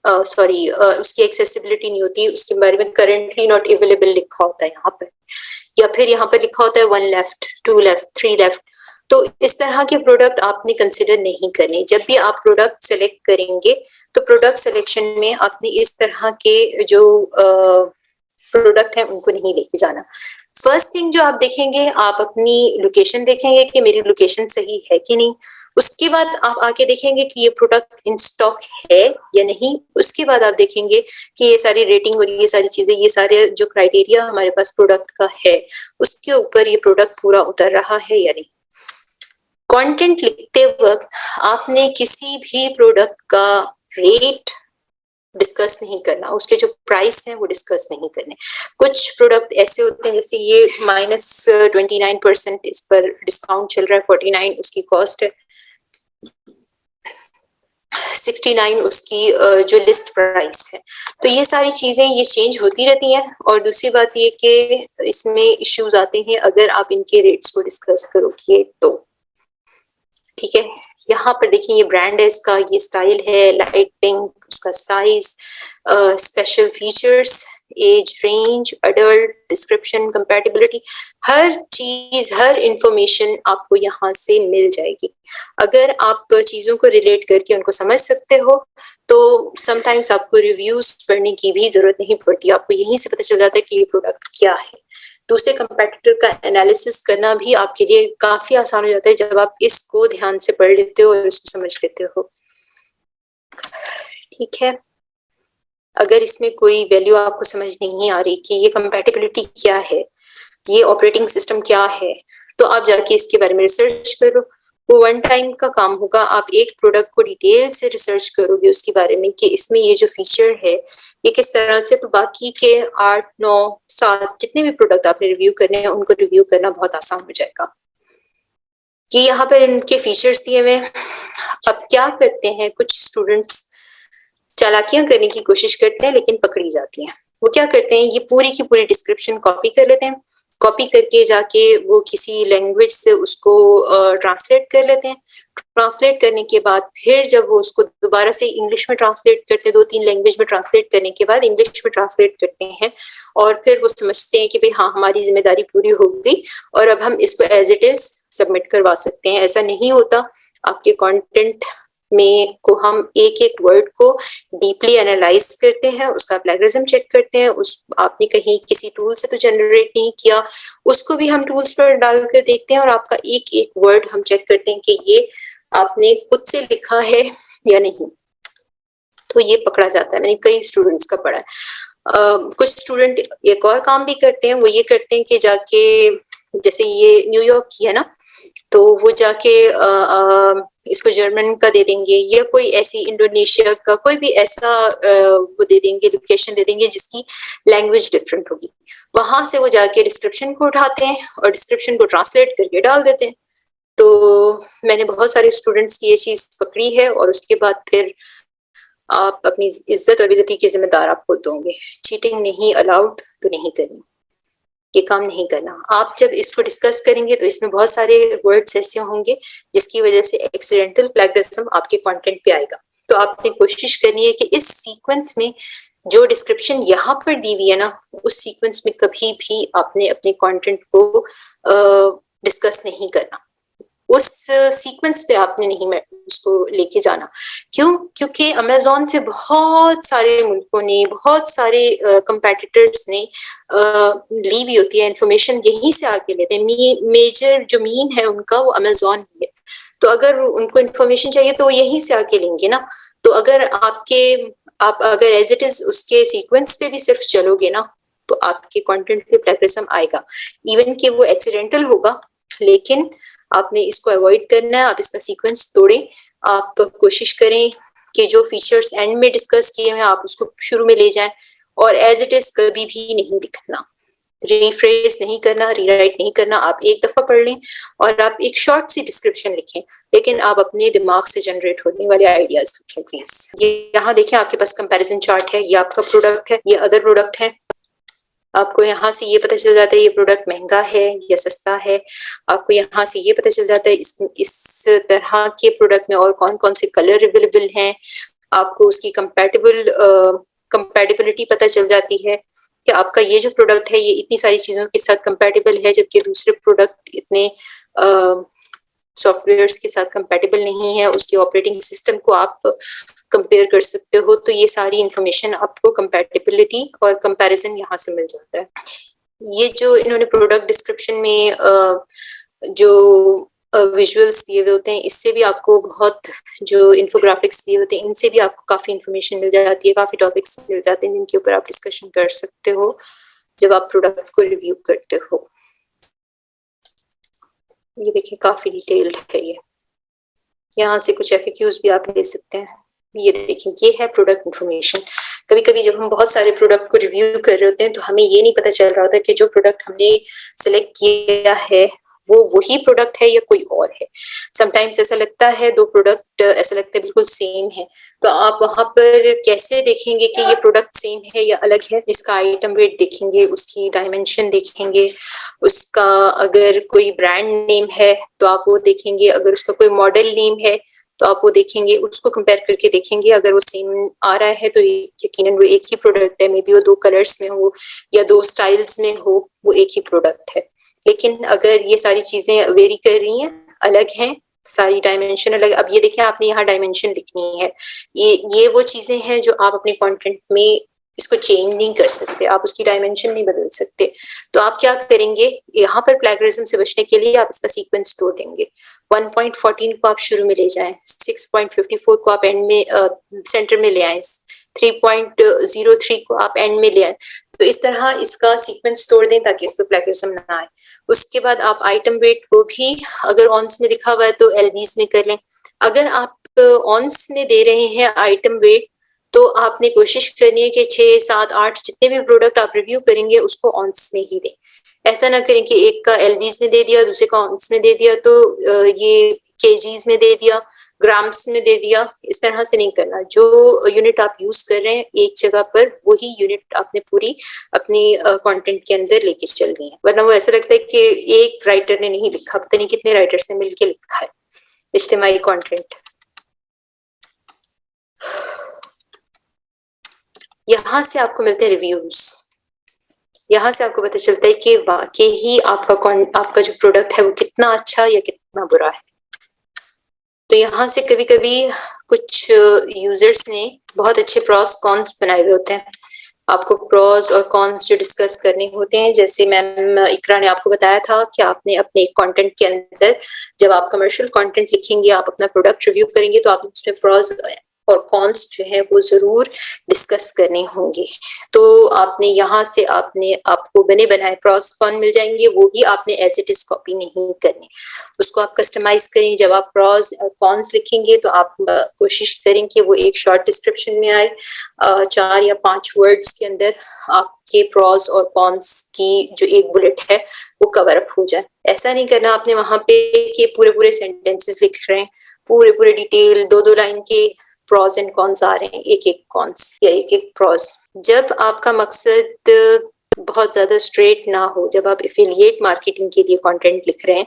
उसकी एक्सेसिबिलिटी नहीं होती, उसके बारे में करंटली नॉट अवेलेबल लिखा होता है यहाँ पर, या फिर यहाँ पर लिखा होता है 1 लेफ्ट, 2 लेफ्ट, 3 लेफ्ट। तो इस तरह के प्रोडक्ट आपने कंसिडर नहीं करने। जब भी आप प्रोडक्ट सेलेक्ट करेंगे तो प्रोडक्ट सिलेक्शन में आपने इस तरह के जो प्रोडक्ट है उनको नहीं लेके जाना। फर्स्ट थिंग जो आप देखेंगे, आप अपनी लोकेशन देखेंगे कि मेरी लोकेशन सही है कि नहीं। उसके बाद आप आके देखेंगे कि ये प्रोडक्ट इन स्टॉक है या नहीं। उसके बाद आप देखेंगे कि ये सारी रेटिंग और ये सारी चीजें, ये सारे जो क्राइटेरिया हमारे पास प्रोडक्ट का है उसके ऊपर ये प्रोडक्ट पूरा उतर रहा है या नहीं। कंटेंट लिखते वक्त आपने किसी भी प्रोडक्ट का रेट डिस्कस नहीं करना, उसके जो प्राइस है वो डिस्कस नहीं करने। कुछ प्रोडक्ट ऐसे होते हैं, जैसे ये -29% इस पर डिस्काउंट चल रहा है, 49 उसकी कॉस्ट है, 69 उसकी जो लिस्ट प्राइस है। तो ये सारी चीजें ये चेंज होती रहती हैं। और दूसरी बात ये कि इसमें इश्यूज आते हैं अगर आप इनके रेट्स को डिस्कस करोगे तो। ठीक है, यहाँ पर देखिए, ये ब्रांड है इसका, ये स्टाइल है, लाइट पिंक, उसका size, special features, age range, adult, description, compatibility, हर चीज, हर इंफॉर्मेशन आपको यहाँ से मिल जाएगी। अगर आप चीजों को रिलेट करके उनको समझ सकते हो तो समटाइम्स आपको रिव्यूज पढ़ने की भी जरूरत नहीं पड़ती, आपको यहीं से पता चल जाता है कि ये प्रोडक्ट क्या है। दूसरे कंपेटिटर का एनालिसिस करना भी आपके लिए काफी आसान हो जाता है जब आप इसको ध्यान से पढ़ लेते हो और इसको समझ लेते हो। ठीक है, अगर इसमें कोई वैल्यू आपको समझ नहीं आ रही कि ये कंपैटिबिलिटी क्या है, ये ऑपरेटिंग सिस्टम क्या है, तो आप जाके इसके बारे में रिसर्च करो वो वन टाइम का काम होगा। आप एक प्रोडक्ट को डिटेल से रिसर्च करोगे उसके बारे में कि इसमें ये जो फीचर है ये किस तरह से, तो बाकी के 8, 9, 7 जितने भी प्रोडक्ट आपने रिव्यू करने हैं उनको रिव्यू करना बहुत आसान हो जाएगा। कि यहाँ पर इनके फीचर्स दिए हुए। अब क्या करते हैं कुछ स्टूडेंट्स, चालाकियां करने की कोशिश करते हैं लेकिन पकड़ी जाती हैं। वो क्या करते हैं, ये पूरी की पूरी डिस्क्रिप्शन कॉपी कर लेते हैं, कॉपी करके जाके वो किसी लैंग्वेज से उसको ट्रांसलेट कर लेते हैं। ट्रांसलेट करने के बाद फिर जब वो उसको दोबारा से इंग्लिश में ट्रांसलेट करते हैं, 2-3 लैंग्वेज में ट्रांसलेट करने के बाद इंग्लिश में ट्रांसलेट करते हैं और फिर वो समझते हैं कि भाई हाँ हमारी जिम्मेदारी पूरी हो गई और अब हम इसको एज इट इज सबमिट करवा सकते हैं। ऐसा नहीं होता। आपके कंटेंट में को हम एक एक वर्ड को डीपली एनालाइज करते हैं, उसका प्लेगरिज्म चेक करते हैं, उस आपने कहीं किसी टूल से तो जनरेट नहीं किया, उसको भी हम टूल्स पर डालकर देखते हैं और आपका एक एक वर्ड हम चेक करते हैं कि ये आपने खुद से लिखा है या नहीं। तो ये पकड़ा जाता है, मैंने कई स्टूडेंट्स का पढ़ा है। कुछ स्टूडेंट एक और काम भी करते हैं, वो ये करते हैं कि जाके, जैसे ये न्यूयॉर्क की है ना, तो वो जाके इसको जर्मन का दे देंगे या कोई ऐसी इंडोनेशिया का कोई भी ऐसा वो दे देंगे, लोकेशन दे देंगे जिसकी लैंग्वेज डिफरेंट होगी। वहां से वो जाके डिस्क्रिप्शन को उठाते हैं और डिस्क्रिप्शन को ट्रांसलेट करके डाल देते हैं। तो मैंने बहुत सारे स्टूडेंट्स की ये चीज पकड़ी है और उसके बाद फिर आप अपनी इज्जत और बेइज्जती के जिम्मेदार आप खुद होंगे। चीटिंग नहीं अलाउड, तो नहीं करनी, ये काम नहीं करना। आप जब इसको डिस्कस करेंगे तो इसमें बहुत सारे वर्ड्स ऐसे होंगे जिसकी वजह से एक्सीडेंटल प्लेगरिज्म आपके कंटेंट पे आएगा। तो आपने कोशिश करनी है कि इस सीक्वेंस में जो डिस्क्रिप्शन यहाँ पर दी हुई है ना, उस सीक्वेंस में कभी भी आपने अपने कंटेंट को डिस्कस नहीं करना, उस सीक्वेंस पे आपने नहीं उसको लेके जाना। क्यों? क्योंकि अमेज़न से बहुत सारे मुल्कों ने, बहुत सारे कंपेटिटर्स ने ली हुई होती है इंफॉर्मेशन, यहीं से आके लेते हैं। मेजर जो मीन है उनका वो अमेज़न ही है, तो अगर उनको इंफॉर्मेशन चाहिए तो वो यहीं से आके लेंगे ना। तो अगर आप अगर एज इट इज उसके सीक्वेंस पे भी सिर्फ चलोगे ना, तो आपके कंटेंट पे प्लेगरिज्म आएगा। इवन कि वो एक्सीडेंटल होगा, लेकिन आपने इसको अवॉइड करना है। आप इसका सीक्वेंस तोड़ें, आप कोशिश करें कि जो फीचर्स एंड में डिस्कस किए हैं आप उसको शुरू में ले जाएं और एज इट इज कभी भी नहीं लिखना, रिफ्रेज नहीं करना, रीराइट नहीं करना। आप एक दफा पढ़ लें और आप एक शॉर्ट सी डिस्क्रिप्शन लिखें, लेकिन आप अपने दिमाग से जनरेट होने वाले आइडियाज लिखें प्लीज। ये यहाँ देखें, आपके पास कंपैरिजन चार्ट है, ये आपका प्रोडक्ट है, ये अदर प्रोडक्ट है। आपको यहाँ से ये पता चल जाता है ये प्रोडक्ट महंगा है या सस्ता है। आपको यहाँ से ये पता चल जाता है इस तरह के प्रोडक्ट में और कौन कौन से कलर अवेलेबल हैं। आपको उसकी कंपैटिबिलिटी पता चल जाती है कि आपका ये जो प्रोडक्ट है ये इतनी सारी चीजों के साथ कंपैटिबल है, जबकि दूसरे प्रोडक्ट इतने सॉफ्टवेयर्स के साथ कंपैटिबल नहीं है। उसके ऑपरेटिंग सिस्टम को आप कंपेयर कर सकते हो। तो ये सारी इंफॉर्मेशन आपको कंपैटिबिलिटी और कंपैरिजन यहाँ से मिल जाता है। ये जो इन्होंने प्रोडक्ट डिस्क्रिप्शन में जो विजुअल्स दिए हुए होते हैं, इससे भी आपको बहुत, जो इन्फोग्राफिक्स दिए होते हैं इनसे भी आपको काफी इंफॉर्मेशन मिल जाती है, काफी टॉपिक्स मिल जाते हैं जिनके ऊपर आप डिस्कशन कर सकते हो जब आप प्रोडक्ट को रिव्यू करते हो। ये देखिए काफी डिटेल्ड है ये। यहाँ से कुछ FAQs भी आप ले सकते हैं। ये देखिए ये है प्रोडक्ट इन्फॉर्मेशन। कभी कभी जब हम बहुत सारे प्रोडक्ट को रिव्यू कर रहे होते हैं तो हमें ये नहीं पता चल रहा होता कि जो प्रोडक्ट हमने सिलेक्ट किया है वो वही प्रोडक्ट है या कोई और है। समटाइम्स ऐसा लगता है दो प्रोडक्ट ऐसा लगता है बिल्कुल सेम है, तो आप वहां पर कैसे देखेंगे कि ये प्रोडक्ट सेम है या अलग है? इसका आइटम वेट देखेंगे, उसकी डायमेंशन देखेंगे, उसका अगर कोई ब्रांड नेम है तो आप वो देखेंगे, अगर उसका कोई मॉडल नेम है तो आप वो देखेंगे, उसको कंपेयर करके देखेंगे। अगर वो सेम आ रहा है तो यकीनन वो एक ही प्रोडक्ट है। मे बी वो 2 कलर्स में हो या 2 स्टाइल्स में हो, वो एक ही प्रोडक्ट है। लेकिन अगर ये सारी चीजें वेरी कर रही हैं, अलग हैं, सारी डायमेंशन अलग, अब ये देखिए आपने यहाँ डायमेंशन लिखनी है, ये वो चीजें हैं जो आप अपने कंटेंट में इसको चेंज नहीं कर सकते, आप उसकी डायमेंशन नहीं बदल सकते। तो आप क्या करेंगे, यहाँ पर प्लेगरिज्म से बचने के लिए आप इसका सीक्वेंस तोड़ देंगे। 1.14 को आप शुरू में ले जाएं, 6.54 को आप एंड में सेंटर में ले आए, 3.03 को आप एंड में ले आए, तो इस तरह इसका सीक्वेंस तोड़ दें ताकि इस पर प्लेगरिज्म ना आए। उसके बाद आप आइटम वेट को भी अगर ऑन्स में लिखा हुआ है तो एलबीज में कर लें। अगर आप ऑन्स में दे रहे हैं आइटम वेट, तो आपने कोशिश करनी है कि 6, 7, 8 जितने भी प्रोडक्ट आप रिव्यू करेंगे उसको ऑन्स में ही दें। ऐसा ना करें कि एक का एलबीज में दे दिया, दूसरे का ऑन्स में दे दिया, तो ये केजीज में दे दिया, ग्राम्स में दे दिया, इस तरह से नहीं करना। जो यूनिट आप यूज कर रहे हैं एक जगह पर, वही यूनिट आपने पूरी अपनी कंटेंट के अंदर लेके चलनी है, वरना वो ऐसा लगता है कि एक राइटर ने नहीं लिखा, पता नहीं कितने राइटर्स ने मिलके लिखा है इज्तिमाई कंटेंट। यहाँ से आपको मिलते हैं रिव्यूज, यहाँ से आपको पता चलता है कि वाकई ही आपका जो प्रोडक्ट है वो कितना अच्छा या कितना बुरा है। तो यहाँ से कभी कभी कुछ यूजर्स ने बहुत अच्छे प्रॉस कॉन्स बनाए हुए होते हैं। आपको प्रॉस और कॉन्स जो डिस्कस करने होते हैं, जैसे मैम इकरा ने आपको बताया था कि आपने अपने कंटेंट के अंदर जब आप कमर्शियल कंटेंट लिखेंगे, आप अपना प्रोडक्ट रिव्यू करेंगे, तो आप उसमें प्रॉस और कॉन्स जो है वो जरूर डिस्कस करने होंगे। तो आपने यहाँ से आपको बने बनाए प्रॉस कॉन मिल जाएंगे, वो भी आपने एज इट इज कॉपी नहीं करनी, उसको आप कस्टमाइज करें। जब आप प्रॉस और कॉन्स लिखेंगे तो आप कोशिश करें कि वो एक शॉर्ट डिस्क्रिप्शन में आए, 4 या 5 वर्ड्स के अंदर आपके प्रॉस और कॉन्स की जो एक बुलेट है वो कवर अप हो जाए। ऐसा नहीं करना आपने वहां पे कि पूरे सेंटेंसेस लिख रहे हैं, पूरे डिटेल 2-2 लाइन के प्रॉस एंड कॉन्स आ रहे हैं, एक कॉन्स या एक प्रॉस। जब आपका मकसद बहुत ज्यादा स्ट्रेट ना हो, जब आप एफिलिएट मार्केटिंग के लिए कंटेंट लिख रहे हैं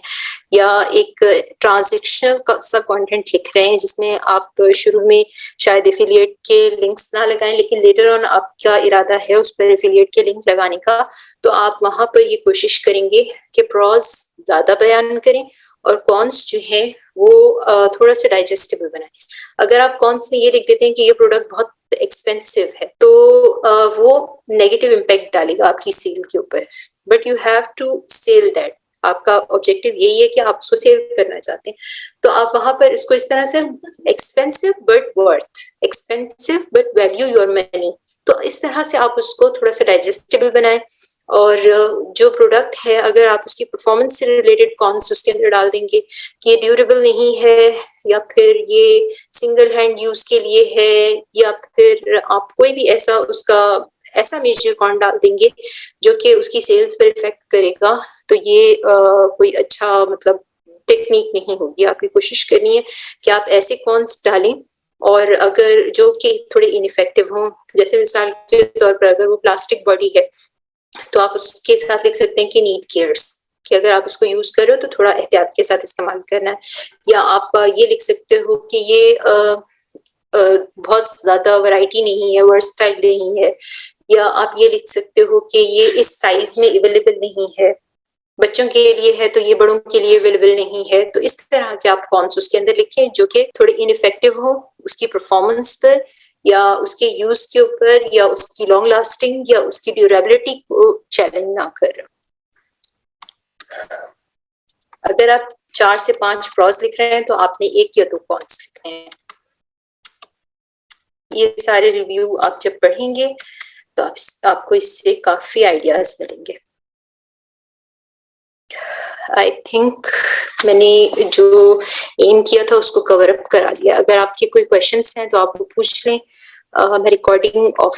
या एक ट्रांजैक्शनल सा कंटेंट लिख रहे हैं जिसमें आप शुरू में शायद एफिलिएट के लिंक्स ना लगाएं, लेकिन लेटर ऑन आपका इरादा है उस पर एफिलिएट के लिंक लगाने का, तो आप वहां पर ये कोशिश करेंगे कि प्रॉस ज्यादा बयान करें और कॉन्स जो है वो थोड़ा सा डाइजेस्टेबल बनाए। अगर आप कॉन्स में ये लिख देते हैं कि ये प्रोडक्ट बहुत एक्सपेंसिव है, तो वो नेगेटिव इम्पैक्ट डालेगा आपकी सेल के ऊपर, but you have to sell that. आपका ऑब्जेक्टिव यही है कि आप उसको सेल करना चाहते हैं, तो आप वहां पर इसको इस तरह से expensive but worth, expensive but value your money, तो इस तरह से आप उसको थोड़ा सा डाइजेस्टेबल बनाएं। और जो प्रोडक्ट है अगर आप उसकी परफॉर्मेंस से रिलेटेड कॉन्स उसके अंदर डाल देंगे कि ये ड्यूरेबल नहीं है, या फिर ये सिंगल हैंड यूज के लिए है, या फिर आप कोई भी ऐसा मेजर कॉन डाल देंगे जो कि उसकी सेल्स पर इफेक्ट करेगा, तो ये कोई अच्छा मतलब टेक्निक नहीं होगी। आपकी कोशिश करनी है कि आप ऐसे कॉन्स डालें, और अगर जो कि थोड़े इनइफेक्टिव हों, जैसे मिसाल के तौर पर अगर वो प्लास्टिक बॉडी है तो आप उसके साथ लिख सकते हैं कि नीड केयर्स, कि अगर आप उसको यूज कर रहे हो तो थोड़ा एहतियात के साथ इस्तेमाल करना है। या आप ये लिख सकते हो कि ये बहुत ज्यादा वैरायटी नहीं है, वर्सटाइल नहीं है। या आप ये लिख सकते हो कि ये इस साइज में अवेलेबल नहीं है, बच्चों के लिए है तो ये बड़ों के लिए अवेलेबल नहीं है। तो इस तरह के आप कॉन्स उसके अंदर लिखें जो कि थोड़े इनइफेक्टिव हो उसकी परफॉर्मेंस पर, या उसके यूज के ऊपर, या उसकी लॉन्ग लास्टिंग या उसकी ड्यूरेबिलिटी को चैलेंज ना कर। अगर आप 4 से 5 प्रॉस लिख रहे हैं तो आपने 1 या 2 कॉन्स लिखने हैं। ये सारे रिव्यू आप जब पढ़ेंगे तो आपको इससे काफी आइडियाज मिलेंगे। आई थिंक मैंने जो एम किया था उसको कवर अप करा दिया। अगर आपके कोई क्वेश्चंस हैं तो आप वो पूछ लें। मैं रिकॉर्डिंग ऑफ